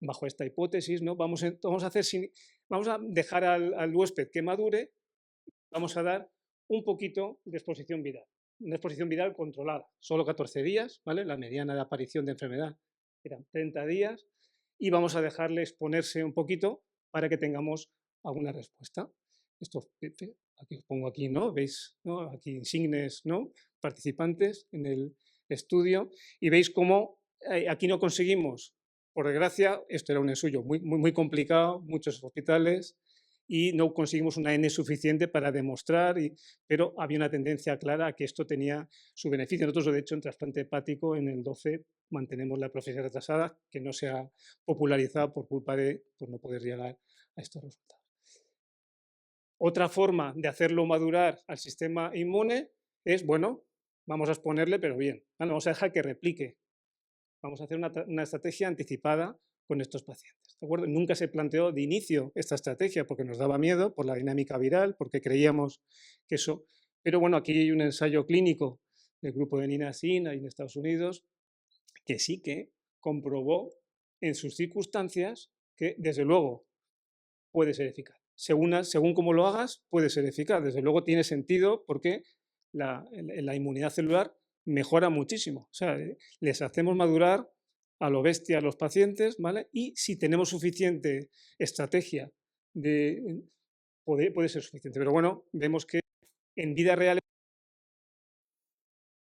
bajo esta hipótesis, ¿no? Vamos a dejar al huésped que madure, vamos a dar un poquito de exposición viral, una exposición viral controlada, solo 14 días, ¿vale? La mediana de aparición de enfermedad eran 30 días y vamos a dejarle exponerse un poquito para que tengamos alguna respuesta. Esto, aquí os pongo aquí, ¿no? ¿Veis? ¿No? Aquí insignes, ¿no? Participantes en el estudio y veis cómo aquí no conseguimos, por desgracia, esto era un ensayo muy complicado, muchos hospitales, y no conseguimos una N suficiente para demostrar, pero había una tendencia clara a que esto tenía su beneficio. Nosotros, de hecho, en trasplante hepático, en el 12, mantenemos la profilaxis retrasada, que no se ha popularizado por culpa de no poder llegar a estos resultados. Otra forma de hacerlo madurar al sistema inmune es, bueno, vamos a exponerle, pero bien, vamos a dejar que replique. Vamos a hacer una estrategia anticipada con estos pacientes. ¿De acuerdo? Nunca se planteó de inicio esta estrategia porque nos daba miedo por la dinámica viral, porque creíamos que eso... Pero bueno, aquí hay un ensayo clínico del grupo de Nina Sin, ahí en Estados Unidos, que sí que comprobó en sus circunstancias que, desde luego, puede ser eficaz. Según cómo lo hagas, puede ser eficaz. Desde luego tiene sentido porque la inmunidad celular mejora muchísimo. O sea, les hacemos madurar a lo bestia a los pacientes, ¿vale? Y si tenemos suficiente estrategia, puede ser suficiente. Pero bueno, vemos que en vida real...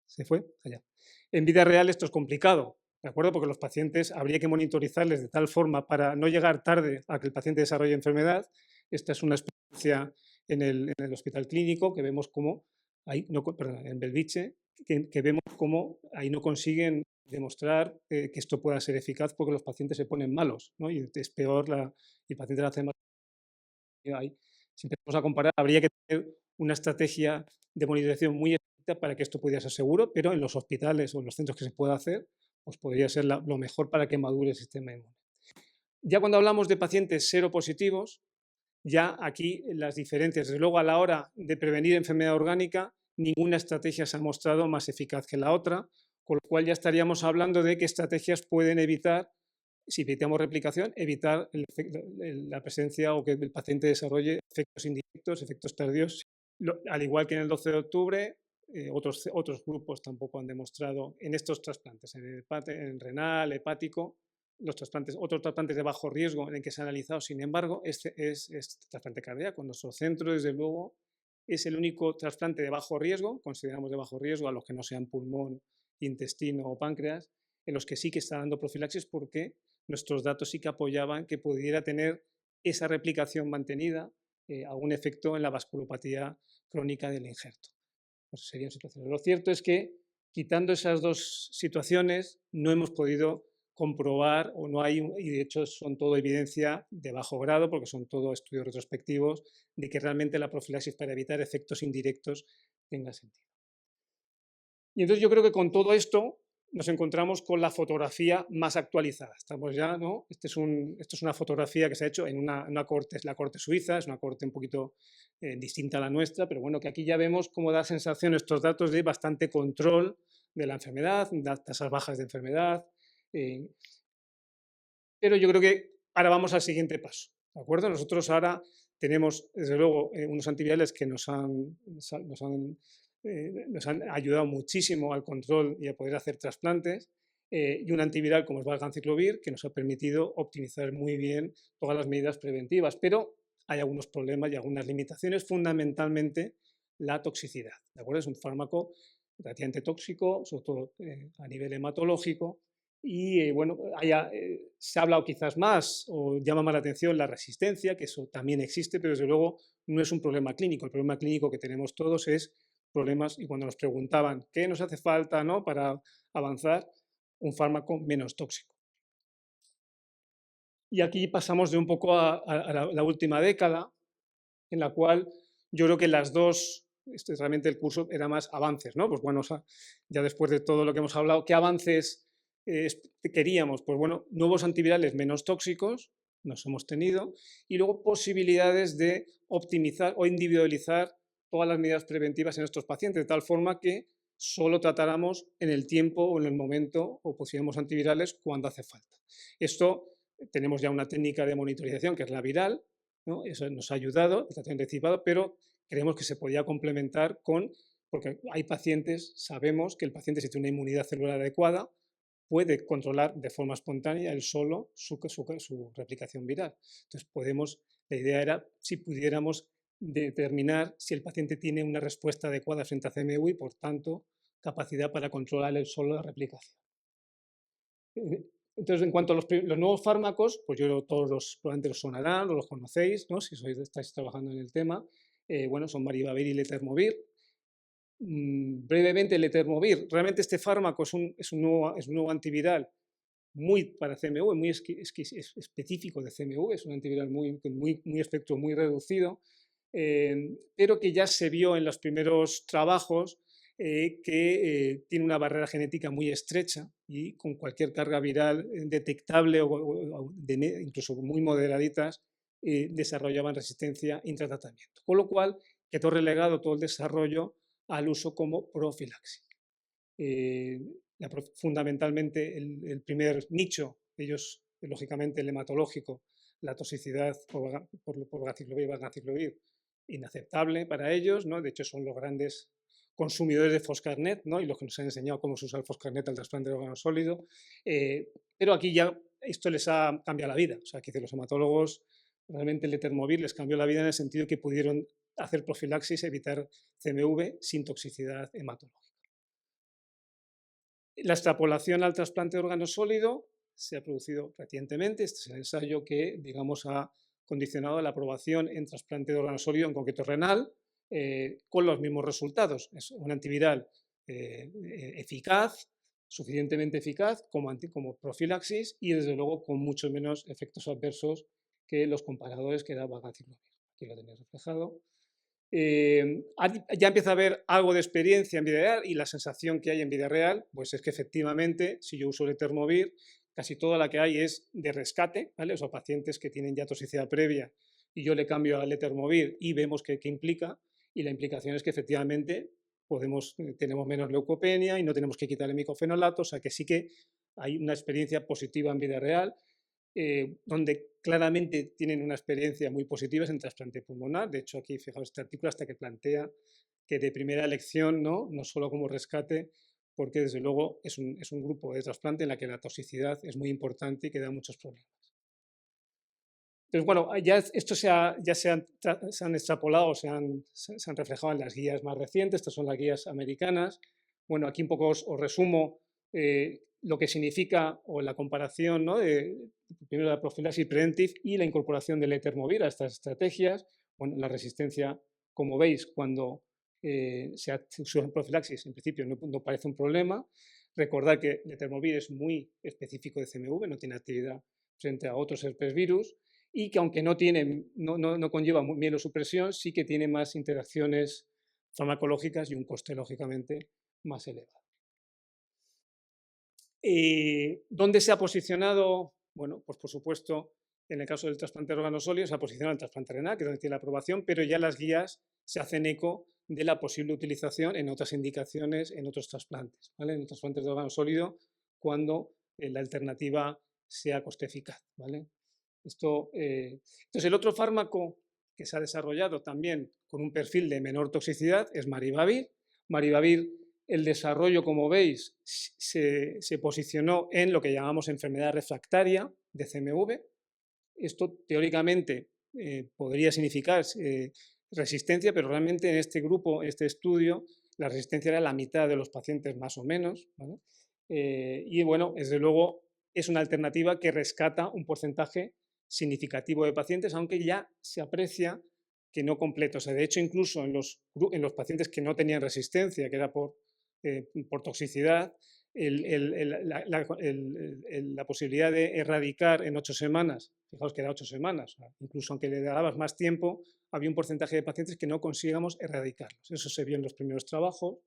¿Se fue? Allá. En vida real esto es complicado, ¿de acuerdo? Porque los pacientes habría que monitorizarles de tal forma para no llegar tarde a que el paciente desarrolle enfermedad. Esta es una experiencia en el hospital clínico que vemos cómo, en Belviche, que vemos cómo ahí no consiguen demostrar que esto pueda ser eficaz porque los pacientes se ponen malos, ¿no? Y es peor, el paciente la hace más. Ahí, si empezamos a comparar, habría que tener una estrategia de monitorización muy estricta para que esto pudiera ser seguro, pero en los hospitales o en los centros que se pueda hacer, pues podría ser lo mejor para que madure el sistema inmune. Ya cuando hablamos de pacientes seropositivos, ya aquí las diferencias, desde luego a la hora de prevenir enfermedad orgánica, ninguna estrategia se ha mostrado más eficaz que la otra, con lo cual ya estaríamos hablando de qué estrategias pueden evitar, si evitamos replicación, evitar la presencia o que el paciente desarrolle efectos indirectos, efectos tardíos. Al igual que en el 12 de octubre, otros grupos tampoco han demostrado en estos trasplantes, en renal, hepático, otros trasplantes de bajo riesgo en el que se ha analizado, sin embargo, este es trasplante cardíaco. Nuestro centro, desde luego, es el único trasplante de bajo riesgo, consideramos de bajo riesgo a los que no sean pulmón, intestino o páncreas, en los que sí que está dando profilaxis porque nuestros datos sí que apoyaban que pudiera tener esa replicación mantenida, algún efecto en la vasculopatía crónica del injerto. Pues serían situaciones. Lo cierto es que, quitando esas dos situaciones, no hemos podido comprobar o no hay, y de hecho son todo evidencia de bajo grado, porque son todo estudios retrospectivos, de que realmente la profilaxis para evitar efectos indirectos tenga sentido. Y entonces yo creo que con todo esto nos encontramos con la fotografía más actualizada. Estamos ya, ¿no? Esto es una fotografía que se ha hecho en una corte, es la corte suiza, es una corte un poquito distinta a la nuestra, pero bueno, que aquí ya vemos cómo da sensación estos datos de bastante control de la enfermedad, tasas bajas de enfermedad. Pero yo creo que ahora vamos al siguiente paso, ¿de acuerdo? Nosotros ahora tenemos, desde luego, unos antivirales que nos han ayudado muchísimo al control y a poder hacer trasplantes. y un antiviral como es valganciclovir, que nos ha permitido optimizar muy bien todas las medidas preventivas, pero hay algunos problemas y algunas limitaciones, fundamentalmente la toxicidad, ¿de acuerdo? Es un fármaco relativamente tóxico, sobre todo a nivel hematológico, y bueno, se ha hablado quizás más o llama más la atención la resistencia, que eso también existe, pero desde luego no es un problema clínico. El problema clínico que tenemos todos es problemas, y cuando nos preguntaban qué nos hace falta, ¿no?, para avanzar, un fármaco menos tóxico. Y aquí pasamos de un poco a la última década, en la cual yo creo que las dos, realmente el curso era más avances, ¿no? Pues bueno, ya después de todo lo que hemos hablado, ¿qué avances queríamos? Pues bueno, nuevos antivirales menos tóxicos, nos hemos tenido, y luego posibilidades de optimizar o individualizar todas las medidas preventivas en estos pacientes, de tal forma que solo tratáramos en el tiempo o en el momento o pusiéramos antivirales cuando hace falta. Esto, tenemos ya una técnica de monitorización que es la viral, ¿no? Eso nos ha ayudado, el tratamiento anticipado, pero creemos que se podía complementar con, porque hay pacientes, sabemos que el paciente, si tiene una inmunidad celular adecuada, puede controlar de forma espontánea él solo su replicación viral. Entonces la idea era si pudiéramos determinar si el paciente tiene una respuesta adecuada frente a CMV y por tanto capacidad para controlar él solo la replicación. Entonces, en cuanto a los nuevos fármacos, pues yo todos probablemente los sonarán o los conocéis, ¿no?, si estáis trabajando en el tema. Bueno, son Maribavir y Letermovir. Brevemente, el Letermovir, realmente este fármaco es un nuevo antiviral muy para CMV, muy específico de CMV, es un antiviral muy espectro muy reducido, pero que ya se vio en los primeros trabajos que tiene una barrera genética muy estrecha y con cualquier carga viral detectable o incluso muy moderaditas desarrollaban resistencia intratratamiento. Con lo cual quedó relegado todo el desarrollo al uso como profilaxis. Fundamentalmente el primer nicho, ellos lógicamente el hematológico, la toxicidad por gaciclovir y valganciclovir, inaceptable para ellos, ¿no? De hecho son los grandes consumidores de Foscarnet, ¿no?, y los que nos han enseñado cómo se usa el Foscarnet al trasplante de órgano sólido, pero aquí ya esto les ha cambiado la vida, o sea, que los hematólogos realmente el Letermovir les cambió la vida en el sentido que pudieron hacer profilaxis, evitar CMV sin toxicidad hematológica. La extrapolación al trasplante de órgano sólido se ha producido recientemente, este es el ensayo que, digamos, ha condicionado la aprobación en trasplante de órgano sólido, en concreto renal, con los mismos resultados. Es un antiviral eficaz, suficientemente eficaz como profilaxis y desde luego con mucho menos efectos adversos que los comparadores que da valganciclovir. Aquí lo tenéis reflejado. Ya empieza a haber algo de experiencia en vida real y la sensación que hay en vida real pues es que efectivamente si yo uso Letermovir casi toda la que hay es de rescate, ¿vale? O sea, pacientes que tienen ya toxicidad previa y yo le cambio a Letermovir y vemos qué implica, y la implicación es que efectivamente tenemos menos leucopenia y no tenemos que quitar el micofenolato, o sea que sí que hay una experiencia positiva en vida real, donde claramente tienen una experiencia muy positiva en trasplante pulmonar. De hecho, aquí fijaos este artículo hasta que plantea que de primera elección, no solo como rescate, porque desde luego es un grupo de trasplante en la que la toxicidad es muy importante y que da muchos problemas. Entonces, bueno, ya se han extrapolado, se han reflejado en las guías más recientes, estas son las guías americanas. Bueno, aquí un poco os resumo lo que significa o la comparación, ¿no?, primero la profilaxis preventive y la incorporación del Letermovir a estas estrategias. Bueno, la resistencia, como veis, cuando se usa profilaxis, en principio no parece un problema. Recordad que Letermovir es muy específico de CMV, no tiene actividad frente a otros herpesvirus y que aunque no conlleva mielosupresión, sí que tiene más interacciones farmacológicas y un coste lógicamente más elevado. ¿Dónde se ha posicionado? Bueno, pues por supuesto, en el caso del trasplante de órganos sólidos se ha posicionado el trasplante renal, que es donde tiene la aprobación, pero ya las guías se hacen eco de la posible utilización en otras indicaciones, en otros trasplantes, ¿vale? En trasplantes de órgano sólido, cuando la alternativa sea coste eficaz, ¿vale? Entonces, el otro fármaco que se ha desarrollado también con un perfil de menor toxicidad es Maribavir. Maribavir el desarrollo, como veis, se posicionó en lo que llamamos enfermedad refractaria de CMV. Esto teóricamente podría significar resistencia, pero realmente en este grupo, este estudio, la resistencia era la mitad de los pacientes más o menos, ¿vale? Y bueno, desde luego es una alternativa que rescata un porcentaje significativo de pacientes, aunque ya se aprecia que no completo. O sea, de hecho, incluso en los pacientes que no tenían resistencia, que era por toxicidad, la posibilidad de erradicar en 8 semanas, fijaos que era 8 semanas, incluso aunque le dabas más tiempo, había un porcentaje de pacientes que no consigamos erradicarlos. Eso se vio en los primeros trabajos.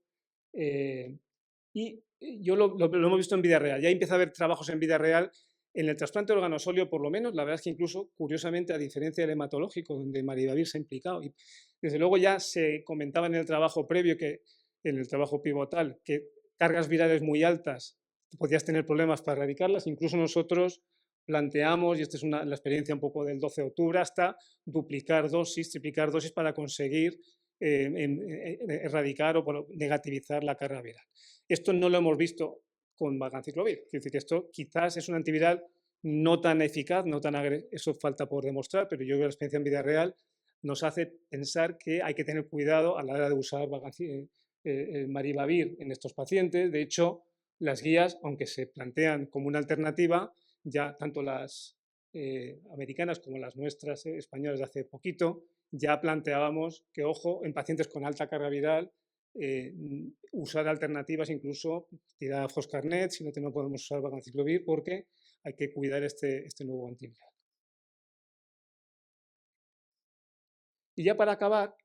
Y yo lo hemos visto en vida real. Ya empieza a haber trabajos en vida real. En el trasplante de órgano sólido, por lo menos, la verdad es que incluso, curiosamente, a diferencia del hematológico, donde Maribavir se ha implicado, y desde luego ya se comentaba en el trabajo previo, en el trabajo pivotal, que cargas virales muy altas podías tener problemas para erradicarlas. Incluso nosotros planteamos, y esta es la experiencia un poco del 12 de octubre, hasta duplicar dosis, triplicar dosis para conseguir erradicar o negativizar la carga viral. Esto no lo hemos visto con vacanciclovir, es decir, que esto quizás es un antiviral no tan eficaz, no tan eso falta por demostrar, pero yo creo que la experiencia en vida real nos hace pensar que hay que tener cuidado a la hora de usar Maribavir en estos pacientes. De hecho, las guías, aunque se plantean como una alternativa, ya tanto las americanas como las nuestras españolas de hace poquito, ya planteábamos que, ojo, en pacientes con alta carga viral, usar alternativas, incluso tirar a Foscarnet, si no podemos usar vacanciclovir, porque hay que cuidar este nuevo antiviral. Y ya para acabar,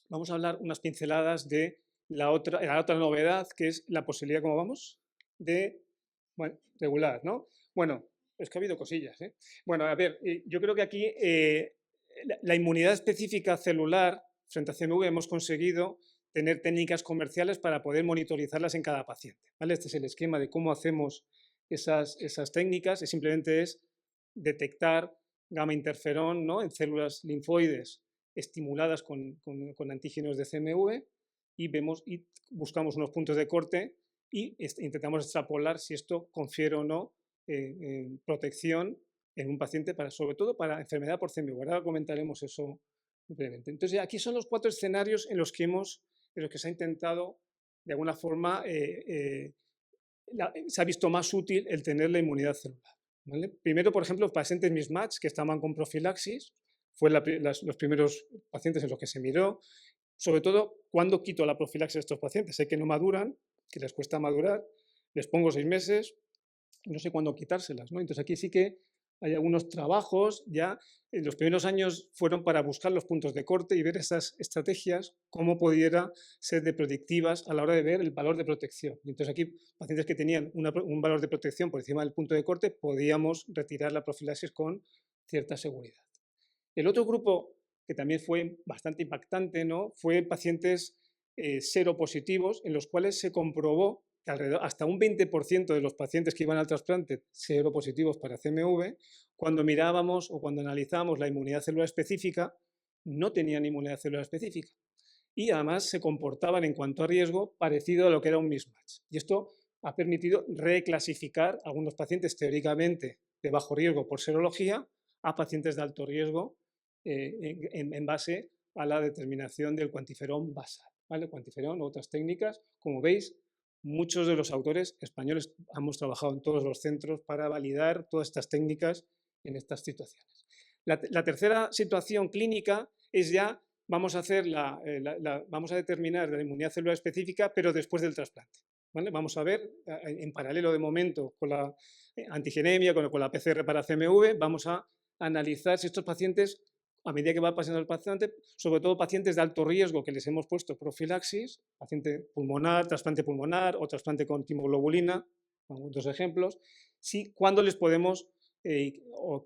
vamos a hablar unas pinceladas de la otra novedad, que es la posibilidad, ¿cómo vamos? De, bueno, regular, ¿no? Bueno, es que ha habido cosillas, ¿eh? Bueno, a ver, yo creo que aquí la inmunidad específica celular frente a CMV hemos conseguido tener técnicas comerciales para poder monitorizarlas en cada paciente, ¿vale? Este es el esquema de cómo hacemos esas técnicas. Simplemente es detectar gamma interferón, ¿no?, en células linfoides estimuladas con antígenos de CMV y buscamos unos puntos de corte y intentamos extrapolar si esto confiere o no protección en un paciente, sobre todo para enfermedad por CMV. Ahora comentaremos eso brevemente. Entonces, aquí son los 4 escenarios en los que se ha intentado, de alguna forma, se ha visto más útil el tener la inmunidad celular, ¿vale? Primero, por ejemplo, pacientes mismatch que estaban con profilaxis, fue los primeros pacientes en los que se miró, sobre todo cuando quito la profilaxis a estos pacientes. Sé que no maduran, que les cuesta madurar, les pongo 6 meses, no sé cuándo quitárselas, ¿no? Entonces aquí sí que hay algunos trabajos ya, en los primeros años fueron para buscar los puntos de corte y ver esas estrategias, cómo pudiera ser de predictivas a la hora de ver el valor de protección. Y entonces aquí, pacientes que tenían un valor de protección por encima del punto de corte, podíamos retirar la profilaxis con cierta seguridad. El otro grupo, que también fue bastante impactante, ¿no?, fue pacientes seropositivos, en los cuales se comprobó que hasta un 20% de los pacientes que iban al trasplante seropositivos para CMV, cuando mirábamos o cuando analizábamos la inmunidad celular específica, no tenían inmunidad celular específica. Y además se comportaban en cuanto a riesgo parecido a lo que era un mismatch. Y esto ha permitido reclasificar a algunos pacientes teóricamente de bajo riesgo por serología a pacientes de alto riesgo en base a la determinación del cuantiferón basal, ¿vale? Cuantiferón u otras técnicas. Como veis, muchos de los autores españoles hemos trabajado en todos los centros para validar todas estas técnicas en estas situaciones. La tercera situación clínica es ya, vamos a determinar la inmunidad celular específica, pero después del trasplante, ¿vale? Vamos a ver, en paralelo de momento con la antigenemia, con la PCR para CMV, vamos a analizar si estos pacientes, a medida que va pasando el paciente, sobre todo pacientes de alto riesgo que les hemos puesto profilaxis, paciente pulmonar, trasplante pulmonar o trasplante con timoglobulina, con 2 ejemplos, cuándo les podemos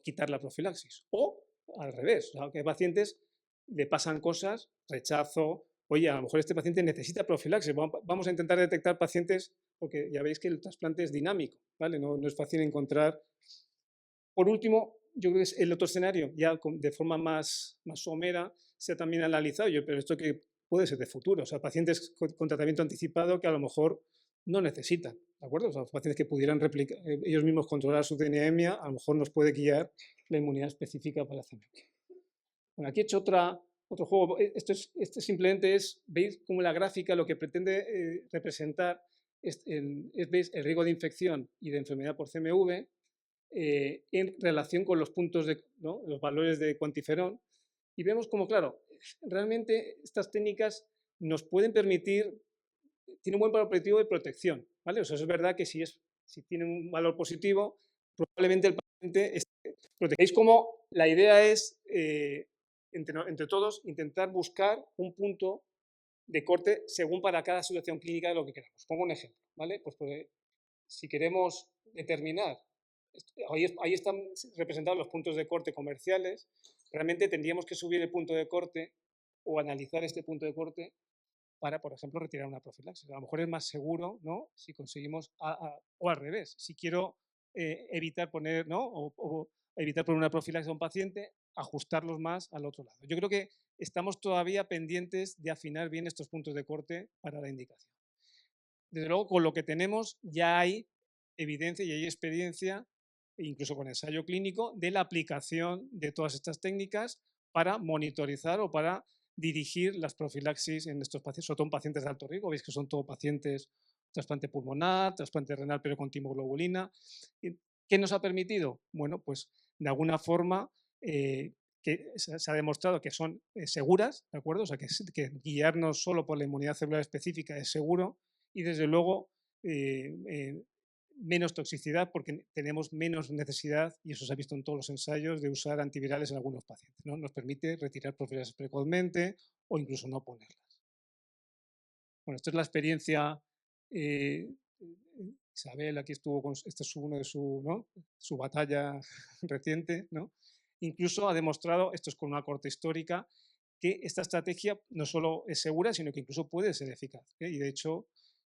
quitar la profilaxis. O al revés, o sea, que pacientes le pasan cosas, rechazo, oye, a lo mejor este paciente necesita profilaxis, vamos a intentar detectar pacientes, porque ya veis que el trasplante es dinámico, ¿vale? No es fácil encontrar. Por último, yo creo que es el otro escenario, ya de forma más somera, se ha también analizado, pero esto que puede ser de futuro. O sea, pacientes con tratamiento anticipado que a lo mejor no necesitan, ¿de acuerdo? O sea, pacientes que pudieran replicar, ellos mismos controlar su anemia, a lo mejor nos puede guiar la inmunidad específica para la CMV. Bueno, aquí he hecho otro juego. Esto simplemente es, veis cómo la gráfica lo que pretende representar veis el riesgo de infección y de enfermedad por CMV en relación con los puntos ¿no? los valores de cuantiferón, y vemos como, claro, realmente estas técnicas nos pueden permitir, tiene un buen valor predictivo de protección, ¿vale? O sea, es verdad que si tiene un valor positivo, probablemente el paciente esté protegido. ¿Veis cómo la idea es, entre todos, intentar buscar un punto de corte según para cada situación clínica de lo que queramos? Pongo un ejemplo, ¿vale? Pues si queremos determinar, ahí están representados los puntos de corte comerciales, realmente tendríamos que subir el punto de corte o analizar este punto de corte para, por ejemplo, retirar una profilaxis. A lo mejor es más seguro, ¿no? Si conseguimos, o al revés, si quiero evitar poner, ¿no? o evitar poner una profilaxis a un paciente, ajustarlos más al otro lado. Yo creo que estamos todavía pendientes de afinar bien estos puntos de corte para la indicación. Desde luego, con lo que tenemos ya hay evidencia y hay experiencia, incluso con ensayo clínico, de la aplicación de todas estas técnicas para monitorizar o para dirigir las profilaxis en estos pacientes, sobre todo en pacientes de alto riesgo. Veis que son todos pacientes trasplante pulmonar, trasplante renal pero con timoglobulina. ¿Qué nos ha permitido? Bueno, pues de alguna forma que se ha demostrado que son seguras, ¿de acuerdo? O sea, que guiarnos solo por la inmunidad celular específica es seguro, y desde luego menos toxicidad porque tenemos menos necesidad, y eso se ha visto en todos los ensayos, de usar antivirales en algunos pacientes, ¿no? Nos permite retirar profilaxis precozmente o incluso no ponerlas. Bueno, esta es la experiencia. Isabel aquí estuvo, este es uno de su batalla reciente, ¿no? Incluso ha demostrado, esto es con una corte histórica, que esta estrategia no solo es segura, sino que incluso puede ser eficaz, ¿eh? Y de hecho,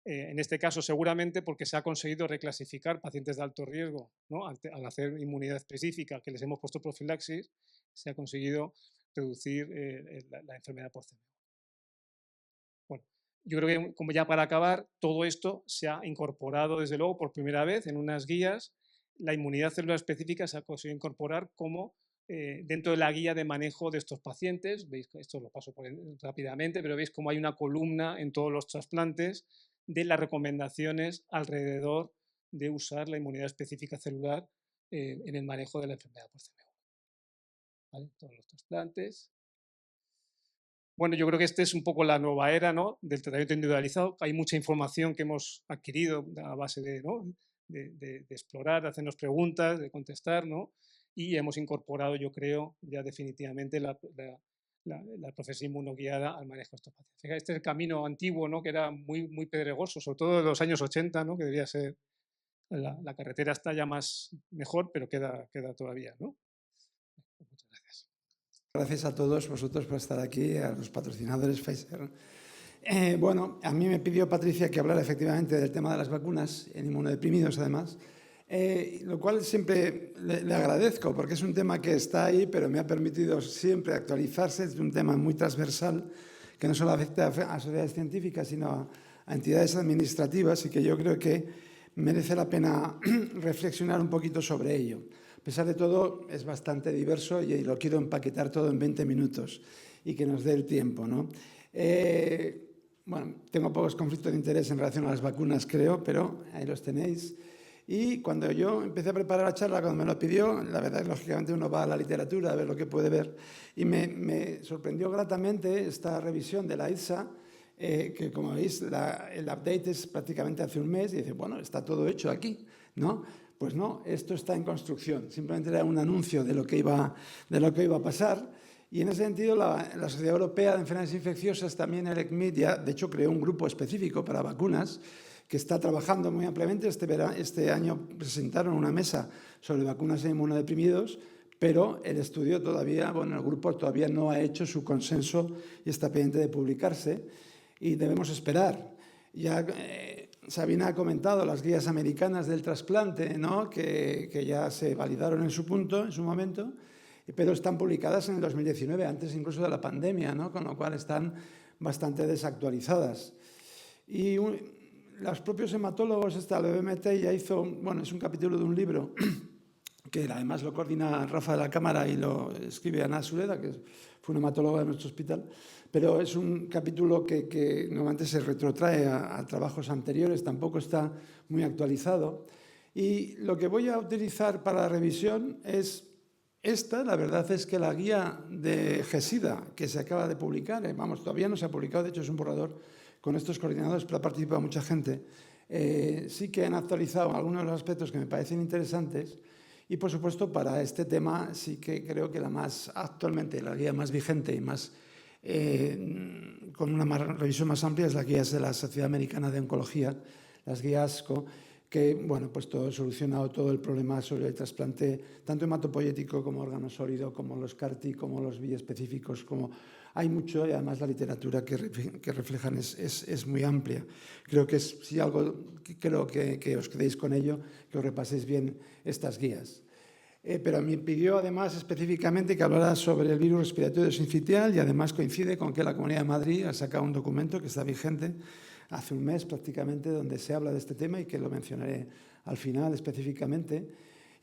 en este caso seguramente porque se ha conseguido reclasificar pacientes de alto riesgo, ¿no? Al hacer inmunidad específica, que les hemos puesto profilaxis, se ha conseguido reducir la enfermedad por CMV. Bueno, yo creo que, como ya para acabar, todo esto se ha incorporado desde luego por primera vez en unas guías. La inmunidad celular específica se ha conseguido incorporar como dentro de la guía de manejo de estos pacientes. Veis que esto lo paso rápidamente, pero veis cómo hay una columna en todos los trasplantes de las recomendaciones alrededor de usar la inmunidad específica celular en el manejo de la enfermedad por CMV. ¿Vale? Todos los trasplantes. Bueno, yo creo que esta es un poco la nueva era, ¿no? Del tratamiento individualizado. Hay mucha información que hemos adquirido a base de, ¿no? de explorar, de hacernos preguntas, de contestar, ¿no? Y hemos incorporado, yo creo, ya definitivamente la profesión inmunoguiada al manejo de estos pacientes. Fíjate, este es el camino antiguo, ¿no? Que era muy, muy pedregoso, sobre todo de los años 80, ¿no? Que debía ser, la carretera está ya mejor, pero queda todavía, ¿no? Muchas gracias. Gracias a todos vosotros por estar aquí, a los patrocinadores Pfizer. Bueno, a mí me pidió Patricia que hablara efectivamente del tema de las vacunas en inmunodeprimidos, además, lo cual siempre le agradezco, porque es un tema que está ahí, pero me ha permitido siempre actualizarse. Es un tema muy transversal, que no solo afecta a sociedades científicas, sino a entidades administrativas, y que yo creo que merece la pena reflexionar un poquito sobre ello. A pesar de todo, es bastante diverso y lo quiero empaquetar todo en 20 minutos y que nos dé el tiempo, ¿no? Bueno, tengo pocos conflictos de interés en relación a las vacunas, creo, pero ahí los tenéis. Y cuando yo empecé a preparar la charla, cuando me lo pidió, la verdad es que lógicamente uno va a la literatura a ver lo que puede ver, y me sorprendió gratamente esta revisión de la IDSA, que como veis el update es prácticamente hace un mes, y dice, bueno, está todo hecho aquí, ¿no? Pues no, esto está en construcción, simplemente era un anuncio de lo que iba a pasar. Y en ese sentido, la Sociedad Europea de Enfermedades Infecciosas, también el ECMID, ya de hecho creó un grupo específico para vacunas que está trabajando muy ampliamente. Este año presentaron una mesa sobre vacunas en inmunodeprimidos, pero el estudio todavía, bueno, el grupo todavía no ha hecho su consenso y está pendiente de publicarse, y debemos esperar. Ya Sabina ha comentado las guías americanas del trasplante, ¿no? que ya se validaron en su momento, pero están publicadas en el 2019, antes incluso de la pandemia, ¿no? Con lo cual están bastante desactualizadas. Y los propios hematólogos, la OMT ya hizo, bueno, es un capítulo de un libro que además lo coordina Rafa de la Cámara y lo escribe Ana Sureda, que fue una hematóloga de nuestro hospital, pero es un capítulo que normalmente se retrotrae a trabajos anteriores, tampoco está muy actualizado. Y lo que voy a utilizar para la revisión es la verdad es que la guía de GESIDA, que se acaba de publicar, todavía no se ha publicado, de hecho es un borrador con estos coordinadores, pero ha participado mucha gente, sí que han actualizado algunos de los aspectos que me parecen interesantes. Y, por supuesto, para este tema sí que creo que actualmente la guía más vigente y con una revisión más amplia es la guía de la Sociedad Americana de Oncología, las guías ASCO, que, bueno, pues todo solucionado todo el problema sobre el trasplante, tanto hematopoyético como órgano sólido, como los CAR-T, como los biespecíficos, como hay mucho, y además la literatura que reflejan es muy amplia. Creo que si algo, creo que os quedéis con ello, que os repaséis bien estas guías. Pero me pidió además específicamente que hablara sobre el virus respiratorio sincitial y además coincide con que la Comunidad de Madrid ha sacado un documento que está vigente hace un mes prácticamente donde se habla de este tema y que lo mencionaré al final específicamente.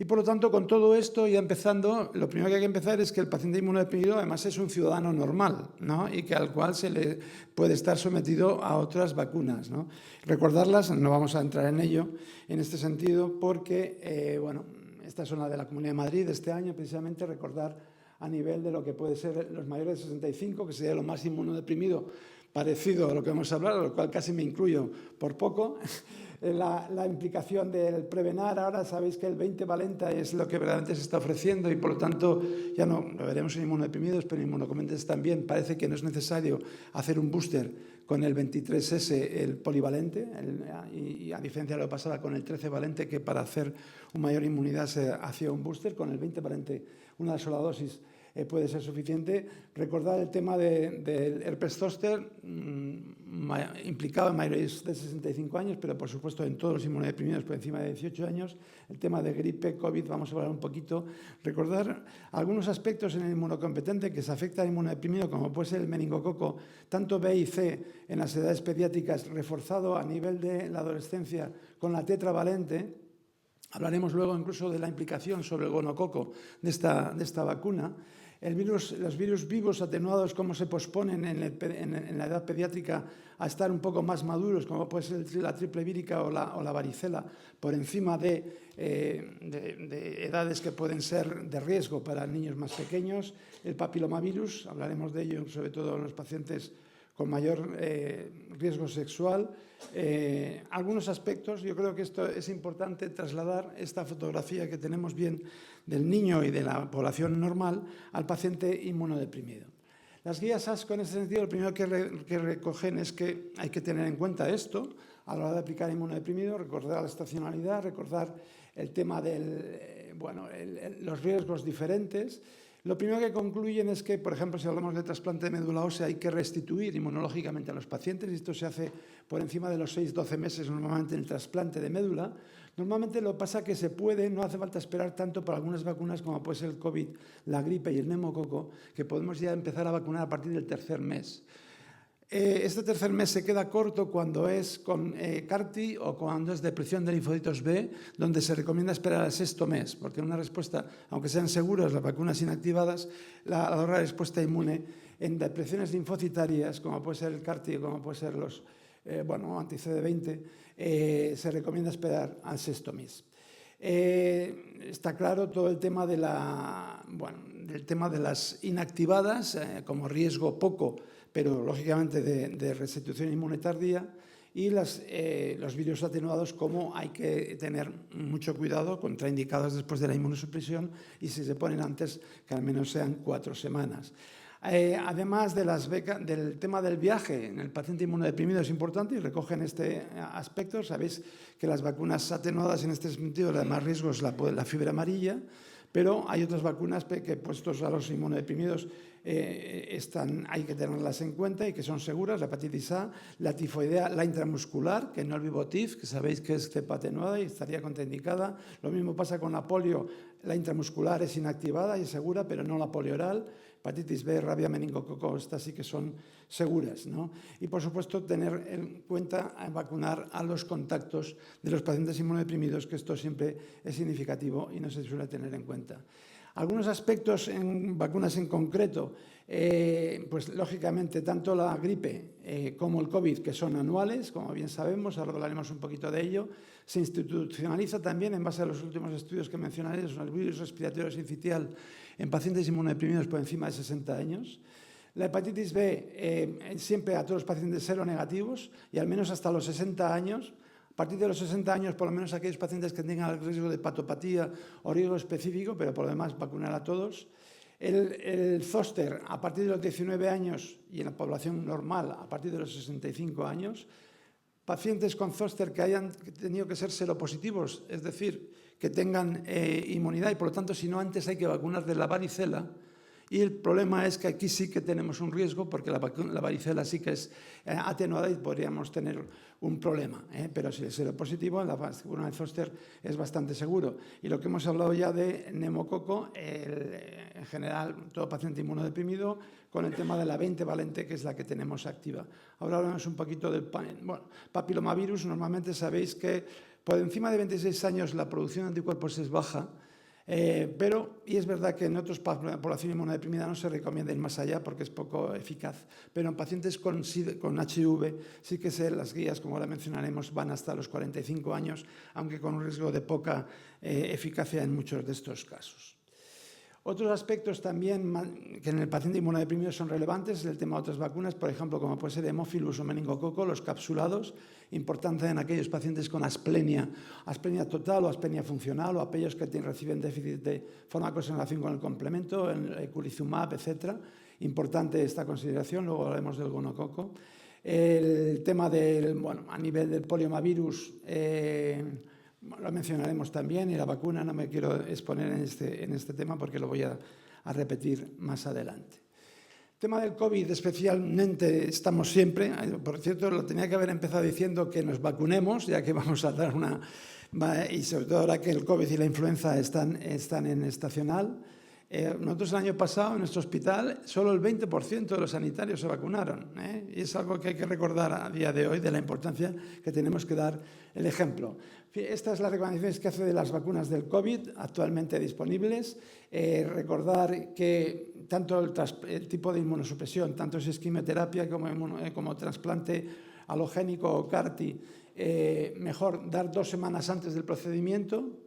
Y por lo tanto, con todo esto, ya empezando, lo primero que hay que empezar es que el paciente inmunodeprimido además es un ciudadano normal, ¿no? Y que al cual se le puede estar sometido a otras vacunas, ¿no? Recordarlas, no vamos a entrar en ello en este sentido porque, bueno, esta es una de la Comunidad de Madrid de este año, precisamente recordar a nivel de lo que puede ser los mayores de 65, que sería lo más inmunodeprimido, parecido a lo que hemos hablado, a lo cual casi me incluyo por poco. La implicación del Prevenar, ahora sabéis que el 20-valenta es lo que verdaderamente se está ofreciendo y por lo tanto ya no lo veremos en inmunodeprimidos, pero en inmunocompetentes también parece que no es necesario hacer un booster con el 23S, el polivalente, y a diferencia de lo que pasaba con el 13-valente, que para hacer una mayor inmunidad se hacía un booster, con el 20-valente una sola dosis puede ser suficiente. Recordar el tema del herpes zóster, implicado en mayores de 65 años, pero por supuesto en todos los inmunodeprimidos por encima de 18 años. El tema de gripe, COVID, vamos a hablar un poquito. Recordar algunos aspectos en el inmunocompetente que se afectan al inmunodeprimido, como puede ser el meningococo, tanto B y C en las edades pediátricas, reforzado a nivel de la adolescencia con la tetravalente. Hablaremos luego incluso de la implicación sobre el gonococo de esta vacuna. Los virus vivos atenuados, cómo se posponen en la edad pediátrica a estar un poco más maduros, como puede ser la triple vírica o la varicela, por encima de edades que pueden ser de riesgo para niños más pequeños. El papilomavirus, hablaremos de ello sobre todo en los pacientes con mayor riesgo sexual. Algunos aspectos, yo creo que esto es importante trasladar esta fotografía que tenemos bien del niño y de la población normal al paciente inmunodeprimido. Las guías ASCO en ese sentido, lo primero que recogen es que hay que tener en cuenta esto a la hora de aplicar inmunodeprimido, recordar la estacionalidad, recordar el tema de los riesgos diferentes. Lo primero que concluyen es que, por ejemplo, si hablamos de trasplante de médula ósea, hay que restituir inmunológicamente a los pacientes, y esto se hace por encima de los 6-12 meses normalmente en el trasplante de médula. Normalmente lo pasa que se puede, no hace falta esperar tanto para algunas vacunas como puede ser el COVID, la gripe y el neumococo, que podemos ya empezar a vacunar a partir del tercer mes. Este tercer mes se queda corto cuando es con CAR-T o cuando es depresión de linfocitos B, donde se recomienda esperar al sexto mes, porque una respuesta, aunque sean seguras las vacunas inactivadas, la respuesta inmune en depresiones linfocitarias, como puede ser el CAR-T o como puede ser los anti-CD20, se recomienda esperar al sexto mes. Está claro todo el tema del tema de las inactivadas, como riesgo poco, pero lógicamente de restitución inmune tardía, y los virus atenuados, como hay que tener mucho cuidado, contraindicados después de la inmunosupresión, y si se ponen antes, que al menos sean 4 semanas. Además del tema del viaje en el paciente inmunodeprimido es importante y recogen este aspecto. Sabéis que las vacunas atenuadas en este sentido, la de más riesgo es la fiebre amarilla, pero hay otras vacunas que puestos a los inmunodeprimidos hay que tenerlas en cuenta y que son seguras: la hepatitis A, la tifoidea, la intramuscular, que no el Vivotif, que sabéis que es cepa atenuada y estaría contraindicada. Lo mismo pasa con la polio La intramuscular es inactivada y segura, pero no la polioral. Hepatitis B, rabia, meningococo, estas sí que son seguras, ¿no? Y, por supuesto, tener en cuenta vacunar a los contactos de los pacientes inmunodeprimidos, que esto siempre es significativo y no se suele tener en cuenta. Algunos aspectos en vacunas en concreto, pues lógicamente tanto la gripe como el COVID, que son anuales, como bien sabemos, ahora hablaremos un poquito de ello, se institucionaliza también en base a los últimos estudios que mencionaré, son el virus respiratorio sincitial en pacientes inmunodeprimidos por encima de 60 años. La hepatitis B siempre a todos los pacientes seronegativos y al menos hasta los 60 años. A partir de los 60 años, por lo menos aquellos pacientes que tengan el riesgo de hepatopatía o riesgo específico, pero por lo demás vacunar a todos. El zóster a partir de los 19 años y en la población normal a partir de los 65 años. Pacientes con zóster que hayan tenido que ser seropositivos, es decir, que tengan inmunidad y por lo tanto, si no antes hay que vacunar de la varicela. Y el problema es que aquí sí que tenemos un riesgo porque la varicela sí que es atenuada y podríamos tener un problema. Pero si es seropositivo, la vacuna de zóster es bastante seguro. Y lo que hemos hablado ya de neumococo, en general, todo paciente inmunodeprimido, con el tema de la 20 valente, que es la que tenemos activa. Ahora hablamos un poquito del papilomavirus. Normalmente sabéis que por encima de 26 años la producción de anticuerpos es baja, y es verdad que en otros población inmunodeprimida no se recomienda ir más allá porque es poco eficaz, pero en pacientes con HIV sí que las guías, como ahora mencionaremos, van hasta los 45 años, aunque con un riesgo de poca eficacia en muchos de estos casos. Otros aspectos también que en el paciente inmunodeprimido son relevantes es el tema de otras vacunas, por ejemplo, como puede ser hemófilus o meningococo, los capsulados, importante en aquellos pacientes con asplenia total o asplenia funcional o aquellos que reciben déficit de fármacos en relación con el complemento, el eculizumab, etc. Importante esta consideración, luego hablaremos del gonococo. El tema a nivel del poliomavirus, lo mencionaremos también, y la vacuna no me quiero exponer en este tema porque lo voy a repetir más adelante. El tema del COVID especialmente estamos siempre, por cierto, lo tenía que haber empezado diciendo que nos vacunemos, ya que vamos a dar y sobre todo ahora que el COVID y la influenza están en estacional. Nosotros el año pasado en nuestro hospital solo el 20% de los sanitarios se vacunaron, y es algo que hay que recordar a día de hoy de la importancia que tenemos que dar el ejemplo. Esta es la recomendación que hace de las vacunas del COVID actualmente disponibles. Recordar que tanto el tipo de inmunosupresión, tanto si es quimioterapia como trasplante halogénico o CAR-T, mejor dar 2 semanas antes del procedimiento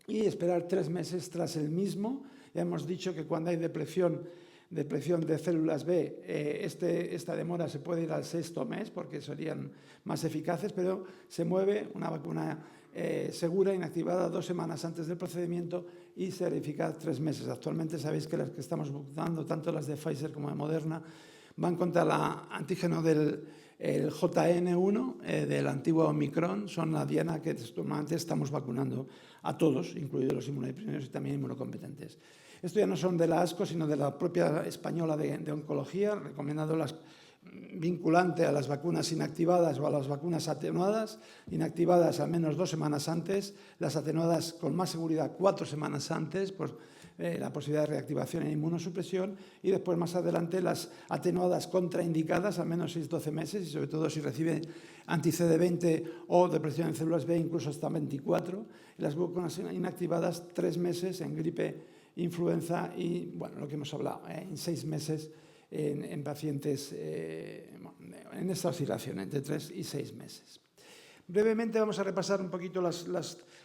y esperar 3 meses tras el mismo. Ya hemos dicho que cuando hay depresión de células B, esta demora se puede ir al 6º mes porque serían más eficaces, pero se mueve una vacuna segura, inactivada 2 semanas antes del procedimiento y ser eficaz 3 meses. Actualmente sabéis que las que estamos vacunando, tanto las de Pfizer como de Moderna, van contra el antígeno del JN1, del antiguo Omicron, son la diana que normalmente estamos vacunando a todos, incluidos los inmunodeprimidos y también inmunocompetentes. Esto ya no son de la ASCO, sino de la propia española de oncología, recomendando vinculante a las vacunas inactivadas o a las vacunas atenuadas, inactivadas al menos 2 semanas antes, las atenuadas con más seguridad 4 semanas antes, por la posibilidad de reactivación en inmunosupresión, y después más adelante las atenuadas contraindicadas al menos 6-12 meses, y sobre todo si recibe anti-CD20 o depresión en células B incluso hasta 24, y las vacunas inactivadas 3 meses en gripe, influenza y lo que hemos hablado, en 6 meses en pacientes en esta oscilación, entre 3 y 6 meses. Brevemente vamos a repasar un poquito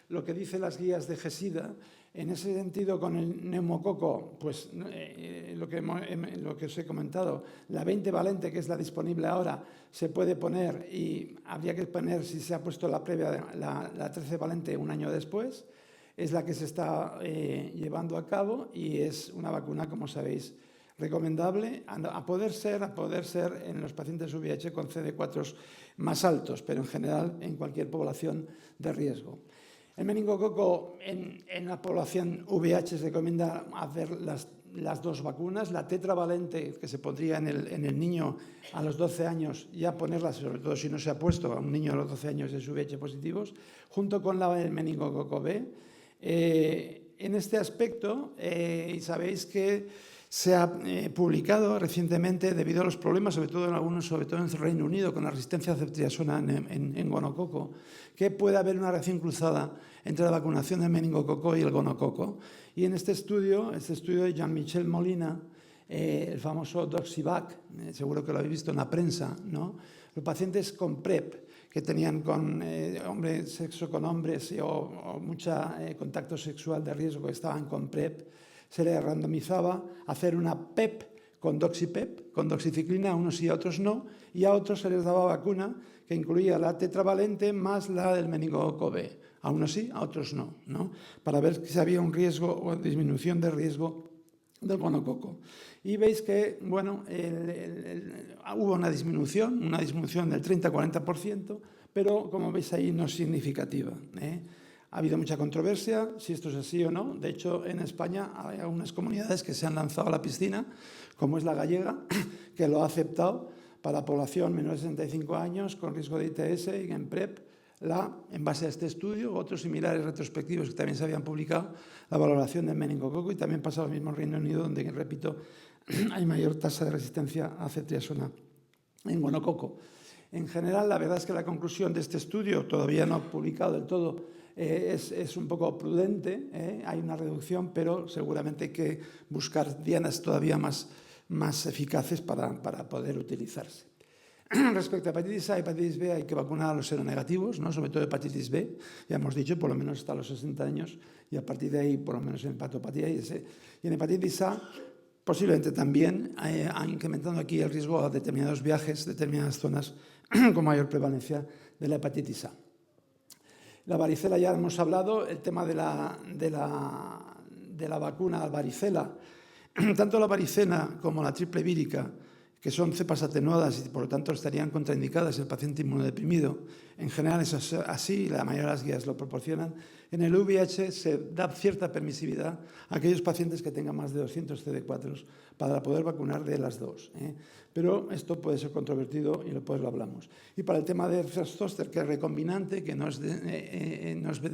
lo que dicen las guías de GESIDA. En ese sentido, con el neumococo, pues lo que os he comentado, la 20 valente, que es la disponible ahora, se puede poner y habría que poner, si se ha puesto la previa, la 13 valente un año después. Es la que se está llevando a cabo y es una vacuna, como sabéis, recomendable a poder ser en los pacientes VIH con CD4 más altos, pero en general en cualquier población de riesgo. El meningococo en la población VIH se recomienda hacer las 2 vacunas, la tetravalente que se pondría en el niño a los 12 años, ya ponerla, sobre todo si no se ha puesto a un niño a los 12 años de VIH positivos, junto con el meningococo B. En este aspecto, sabéis que se ha publicado recientemente, debido a los problemas, sobre todo en el Reino Unido, con la resistencia a ceftriaxona en gonococo, que puede haber una reacción cruzada entre la vacunación del meningococo y el gonococo. Y en este estudio de Jean-Michel Molina, el famoso Doxivac, seguro que lo habéis visto en la prensa, ¿no? Los pacientes con PrEP, que tenían sexo con hombres o mucho contacto sexual de riesgo, que estaban con PrEP, se les randomizaba a hacer una PEP con doxipep, con doxiciclina, a unos y a otros no, y a otros se les daba vacuna que incluía la tetravalente más la del meningococo B. A unos sí, a otros no, ¿no? Para ver si había un riesgo o disminución de riesgo del gonococo. Y veis que, bueno, hubo una disminución del 30-40%, pero como veis ahí no es significativa, ¿eh? Ha habido mucha controversia si esto es así o no. De hecho, en España hay algunas comunidades que se han lanzado a la piscina, como es la gallega, que lo ha aceptado para población menor de 65 años con riesgo de ITS y en PrEP, en base a este estudio, otros similares retrospectivos que también se habían publicado, la valoración del meningococo, y también pasa lo mismo en Reino Unido, donde, repito, hay mayor tasa de resistencia a ceftriaxona en gonococo. En general, la verdad es que la conclusión de este estudio, todavía no publicado del todo, es un poco prudente, ¿eh? Hay una reducción, pero seguramente hay que buscar dianas todavía más eficaces para poder utilizarse. Respecto a hepatitis A y hepatitis B, hay que vacunar a los seronegativos, ¿no? Sobre todo hepatitis B, ya hemos dicho, por lo menos hasta los 60 años, y a partir de ahí, por lo menos en hepatopatía y en hepatitis A, posiblemente también, incrementando aquí el riesgo a determinados viajes, determinadas zonas con mayor prevalencia de la hepatitis A. La varicela ya hemos hablado, el tema de la vacuna varicela, tanto la varicela como la triple vírica, que son cepas atenuadas y por lo tanto estarían contraindicadas en el paciente inmunodeprimido. En general es así, la mayoría de las guías lo proporcionan. En el VIH se da cierta permisividad a aquellos pacientes que tengan más de 200 CD4 para poder vacunar de las dos, ¿eh? Pero esto puede ser controvertido y después lo hablamos. Y para el tema de zoster, que es recombinante, que no es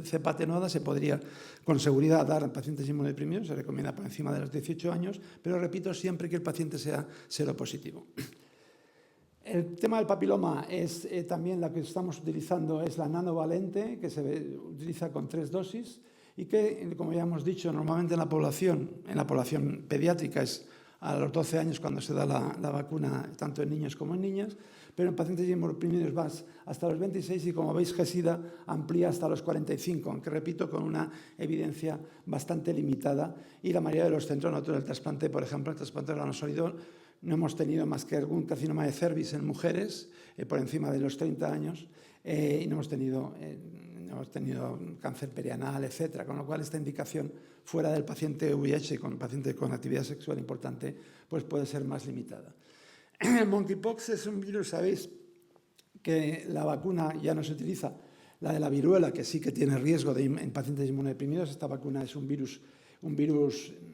cepa atenuada, se podría con seguridad dar a pacientes inmunodeprimidos, se recomienda por encima de los 18 años, pero repito, siempre que el paciente sea seropositivo. El tema del papiloma es también la que estamos utilizando, es la nanovalente, que se utiliza con 3 dosis y que, como ya hemos dicho, normalmente en la población pediátrica es a los 12 años cuando se da la vacuna, tanto en niños como en niñas, pero en pacientes inmunodeprimidos va hasta los 26 y, como veis, GESIDA amplía hasta los 45, aunque, repito, con una evidencia bastante limitada, y la mayoría de los centros, nosotros del trasplante, por ejemplo, el trasplante de órgano sólido, no hemos tenido más que algún carcinoma de cervix en mujeres por encima de los 30 años y no hemos tenido cáncer perianal, etcétera, con lo cual esta indicación fuera del paciente VIH con paciente con actividad sexual importante pues puede ser más limitada. El monkeypox es un virus, sabéis que la vacuna ya no se utiliza, la de la viruela, que sí que tiene riesgo en pacientes inmunodeprimidos. Esta vacuna es un virus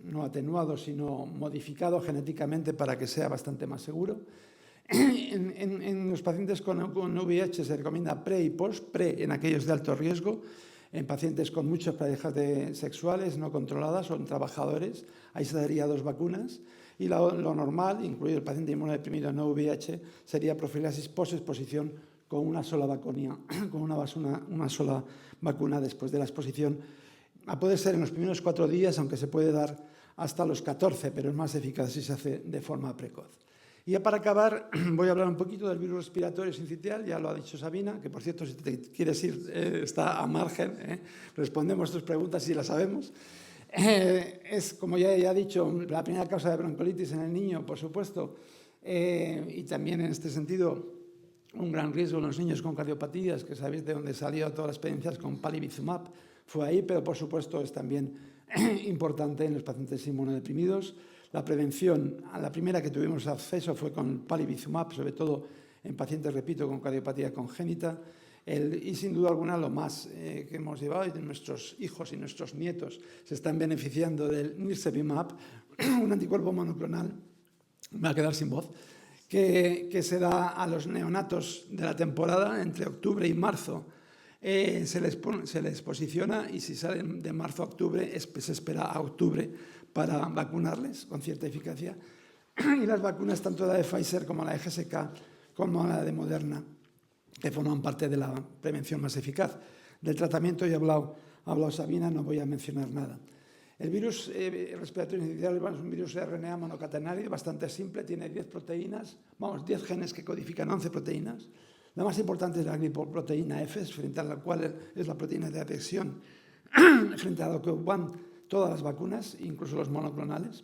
no atenuado, sino modificado genéticamente para que sea bastante más seguro. En los pacientes con VIH se recomienda pre y post, pre en aquellos de alto riesgo, en pacientes con muchas parejas sexuales no controladas o en trabajadores, ahí se daría 2 vacunas, y lo normal, incluido el paciente inmunodeprimido no VIH, sería profilaxis post-exposición con una sola vacuna, una sola vacuna después de la exposición. Puede ser en los primeros 4 días, aunque se puede dar hasta los 14, pero es más eficaz si se hace de forma precoz. Y ya para acabar, voy a hablar un poquito del virus respiratorio sincitial, ya lo ha dicho Sabina, que por cierto, si te quieres ir, está a margen, respondemos tus preguntas si las sabemos. Es, como ya he dicho, la primera causa de broncolitis en el niño, por supuesto, y también en este sentido un gran riesgo en los niños con cardiopatías, que sabéis de dónde salió todas las experiencias con palivizumab, fue ahí, pero por supuesto es también importante en los pacientes inmunodeprimidos. La prevención, la primera que tuvimos acceso fue con palivizumab, sobre todo en pacientes, repito, con cardiopatía congénita. Y sin duda alguna lo más que hemos llevado, y nuestros hijos y nuestros nietos se están beneficiando del nirsevimab, un anticuerpo monoclonal, me voy a quedar sin voz, que se da a los neonatos de la temporada entre octubre y marzo se les posiciona y si salen de marzo a octubre, se espera a octubre para vacunarles con cierta eficacia. Y las vacunas, tanto la de Pfizer como la de GSK, como la de Moderna, que forman parte de la prevención más eficaz. Del tratamiento ya ha hablado Sabina, no voy a mencionar nada. El virus respiratorio sincicial es un virus RNA monocatenario, bastante simple, tiene 10 proteínas, 10 genes que codifican 11 proteínas. La más importante es la glipoproteína F, frente a la cual es la proteína de adhesión, frente a lo que van todas las vacunas, incluso los monoclonales.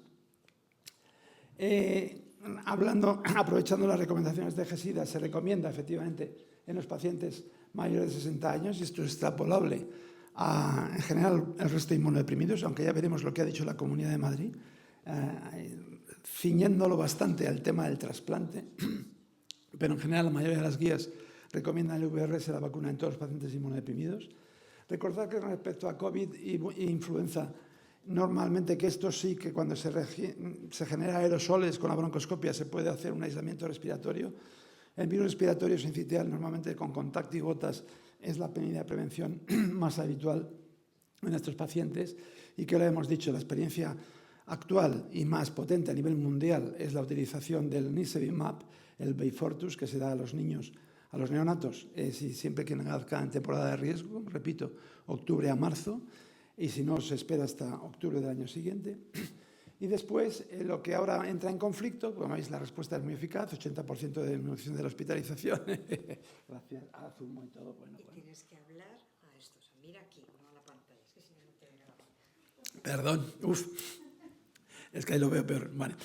Aprovechando las recomendaciones de GESIDA, se recomienda efectivamente en los pacientes mayores de 60 años, y esto es extrapolable en general el resto de inmunodeprimidos, aunque ya veremos lo que ha dicho la Comunidad de Madrid, ciñéndolo bastante al tema del trasplante, pero en general la mayoría de las guías recomiendan el VRS, la vacuna en todos los pacientes inmunodeprimidos. Recordad que con respecto a COVID e influenza, normalmente que esto sí, que cuando se genera aerosoles con la broncoscopia se puede hacer un aislamiento respiratorio. El virus respiratorio sincitial, normalmente con contacto y gotas, es la medida de prevención más habitual en estos pacientes, y que lo hemos dicho, la experiencia actual y más potente a nivel mundial es la utilización del Nirsevimab, el Beyfortus, que se da a los niños, a los neonatos, siempre que nazcan en temporada de riesgo, repito, octubre a marzo, y si no, se espera hasta octubre del año siguiente. Y después, lo que ahora entra en conflicto, como veis, la respuesta es muy eficaz, 80% de disminución de la hospitalización. Gracias, zumo y todo. Bueno, tienes que hablar a esto, o sea, mira aquí, no a la pantalla, es que si no, no te ve la pantalla. Perdón, es que ahí lo veo peor. Vale.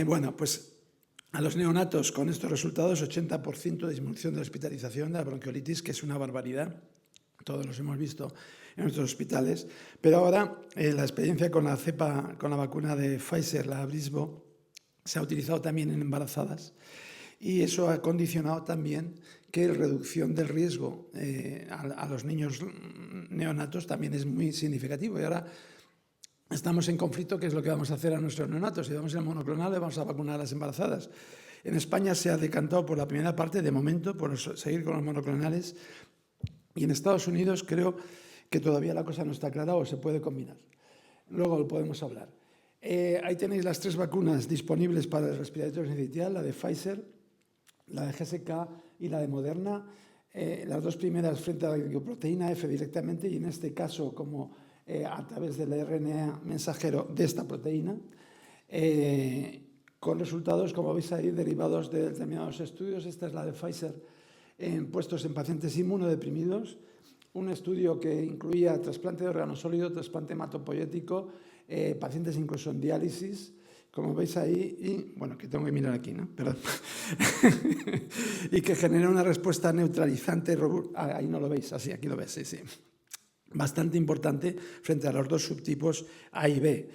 Bueno, pues a los neonatos con estos resultados, 80% de disminución de la hospitalización de la bronquiolitis, que es una barbaridad. Todos los hemos visto en nuestros hospitales, pero ahora la experiencia con la vacuna de Pfizer, la Abrysvo, se ha utilizado también en embarazadas, y eso ha condicionado también que la reducción del riesgo a los niños neonatos también es muy significativo. Y ahora estamos en conflicto, ¿qué es lo que vamos a hacer a nuestros neonatos? Si vamos a monoclonal, le vamos a vacunar a las embarazadas. En España se ha decantado por la primera parte, de momento, por seguir con los monoclonales, y en Estados Unidos creo que todavía la cosa no está clara o se puede combinar. Luego lo podemos hablar. Ahí tenéis las 3 vacunas disponibles para el respiratorio sincitial, la de Pfizer, la de GSK y la de Moderna. Las 2 primeras frente a la glicoproteína F directamente, y en este caso como a través del RNA mensajero de esta proteína, con resultados, como veis ahí, derivados de determinados estudios. Esta es la de Pfizer, puestos en pacientes inmunodeprimidos, un estudio que incluía trasplante de órgano sólido, trasplante hematopoyético, pacientes incluso en diálisis, como veis ahí, y bueno, que tengo que mirar aquí, ¿no? Perdón. Y que genera una respuesta neutralizante, ahí no lo veis, así, aquí lo ves, sí, sí. Bastante importante frente a los 2 subtipos A y B,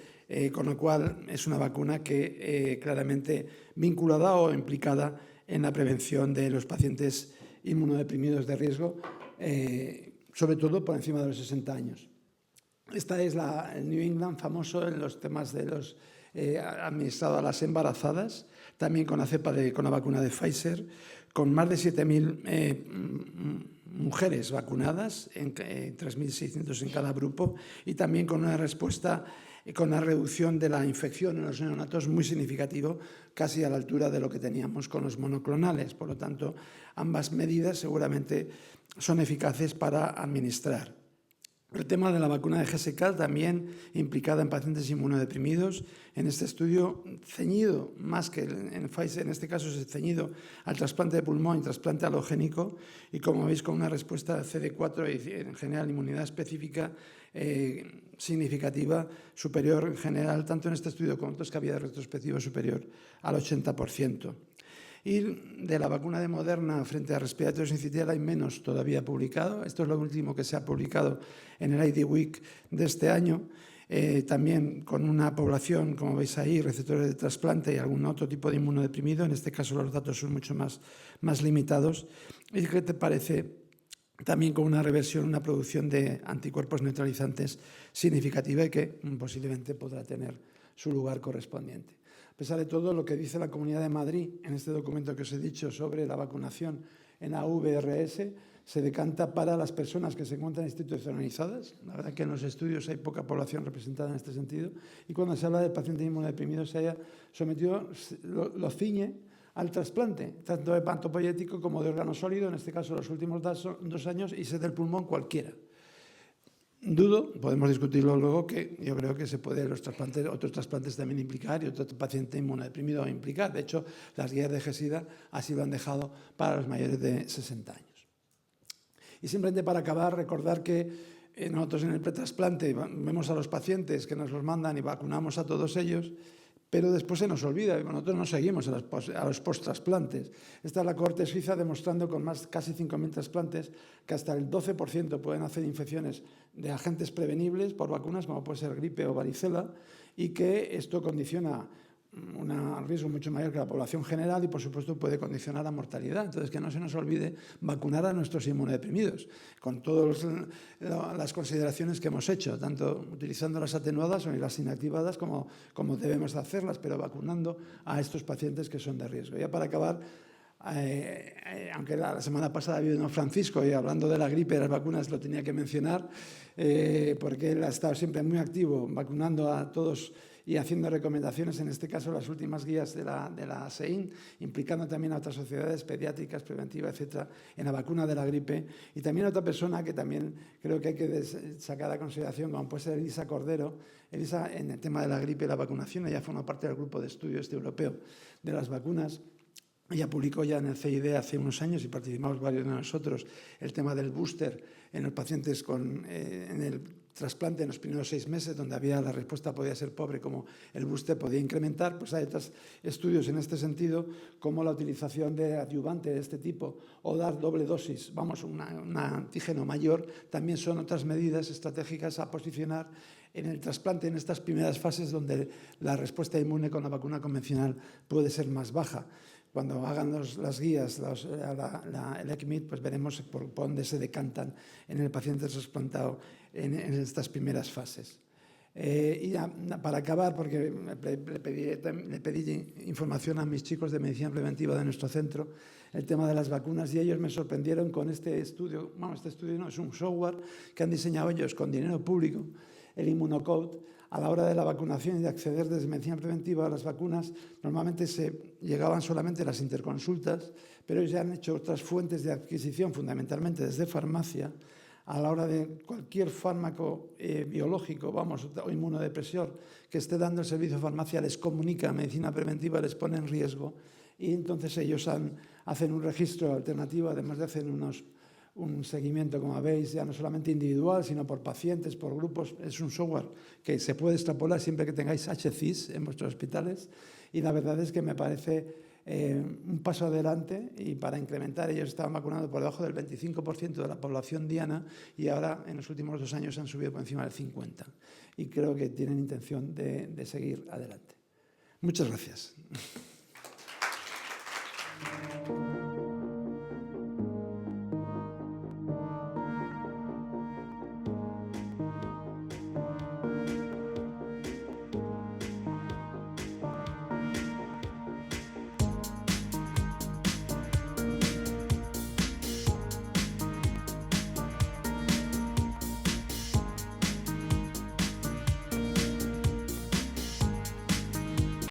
con lo cual es una vacuna que claramente vinculada o implicada en la prevención de los pacientes inmunodeprimidos de riesgo, sobre todo por encima de los 60 años. Esta es el New England famoso en los temas de los administrado a las embarazadas, también con la vacuna de Pfizer, con más de 7.000 mujeres vacunadas, 3.600 en cada grupo, y también con una respuesta, con una reducción de la infección en los neonatos muy significativo, casi a la altura de lo que teníamos con los monoclonales. Por lo tanto, ambas medidas seguramente son eficaces para administrar. El tema de la vacuna de GSK también implicada en pacientes inmunodeprimidos. En este estudio, ceñido más que en Pfizer, en este caso es ceñido al trasplante de pulmón y trasplante halogénico, y como veis con una respuesta CD4 y en general inmunidad específica significativa, superior en general, tanto en este estudio como en otros que había de retrospectivo, superior al 80%. Y de la vacuna de Moderna frente a respiratorio sincitial hay menos todavía publicado. Esto es lo último que se ha publicado en el IDWeek de este año. También con una población, como veis ahí, receptores de trasplante y algún otro tipo de inmunodeprimido. En este caso los datos son mucho más limitados. ¿Y qué te parece? También con una reversión, una producción de anticuerpos neutralizantes significativa y que posiblemente podrá tener su lugar correspondiente. A pesar de todo, lo que dice la Comunidad de Madrid en este documento que os he dicho sobre la vacunación en AVRS, se decanta para las personas que se encuentran institucionalizadas. La verdad que en los estudios hay poca población representada en este sentido. Y cuando se habla del paciente inmunodeprimido, se haya sometido, lo ciñe al trasplante, tanto de hematopoyético como de órgano sólido, en este caso los últimos 2 años, y sed del pulmón cualquiera. Dudo, podemos discutirlo luego, que yo creo que se puede otros trasplantes también implicar y otro paciente inmunodeprimido implicar. De hecho, las guías de GESIDA así lo han dejado para los mayores de 60 años. Y simplemente para acabar, recordar que nosotros en el pretrasplante vemos a los pacientes que nos los mandan y vacunamos a todos ellos, pero después se nos olvida, nosotros no seguimos a los post-trasplantes. Esta es la cohorte suiza demostrando con casi 5.000 trasplantes que hasta el 12% pueden hacer infecciones de agentes prevenibles por vacunas, como puede ser gripe o varicela, y que esto condiciona un riesgo mucho mayor que la población general y, por supuesto, puede condicionar la mortalidad. Entonces, que no se nos olvide vacunar a nuestros inmunodeprimidos, con todas las consideraciones que hemos hecho, tanto utilizando las atenuadas o las inactivadas como debemos hacerlas, pero vacunando a estos pacientes que son de riesgo. Ya para acabar, aunque la semana pasada vino Francisco y hablando de la gripe y las vacunas lo tenía que mencionar, porque él ha estado siempre muy activo vacunando a todos y haciendo recomendaciones, en este caso las últimas guías de la SEIN, implicando también a otras sociedades pediátricas, preventivas, etcétera, en la vacuna de la gripe. Y también otra persona que también creo que hay que sacar a consideración, como puede ser Elisa Cordero. Elisa, en el tema de la gripe y la vacunación, ella forma parte del grupo de estudio europeo de las vacunas. Ella publicó ya en el CID hace unos años, y participamos varios de nosotros, el tema del booster en los pacientes en el trasplante en los primeros 6 meses, donde la respuesta podía ser pobre, como el booster podía incrementar. Pues hay otros estudios en este sentido, como la utilización de adyuvante de este tipo o dar doble dosis, un antígeno mayor, también son otras medidas estratégicas a posicionar en el trasplante en estas primeras fases donde la respuesta inmune con la vacuna convencional puede ser más baja. Cuando hagan las guías, el ECMID, pues veremos por dónde se decantan en el paciente trasplantado en estas primeras fases. Y ya, para acabar, porque le pedí información a mis chicos de medicina preventiva de nuestro centro, el tema de las vacunas, y ellos me sorprendieron con este estudio. Bueno, este estudio no, es un software que han diseñado ellos con dinero público, el Immunocode. A la hora de la vacunación y de acceder desde medicina preventiva a las vacunas, normalmente llegaban solamente las interconsultas, pero ellos ya han hecho otras fuentes de adquisición, fundamentalmente desde farmacia, a la hora de cualquier fármaco biológico, o inmunodepresor, que esté dando el servicio de farmacia, les comunica medicina preventiva, les pone en riesgo, y entonces ellos hacen un registro alternativo, además de hacer un seguimiento, como veis, ya no solamente individual, sino por pacientes, por grupos. Es un software que se puede extrapolar siempre que tengáis HCIS en vuestros hospitales, y la verdad es que me parece un paso adelante, y para incrementar, ellos estaban vacunando por debajo del 25% de la población diana, y ahora en los últimos 2 años han subido por encima del 50%, y creo que tienen intención de seguir adelante. Muchas gracias.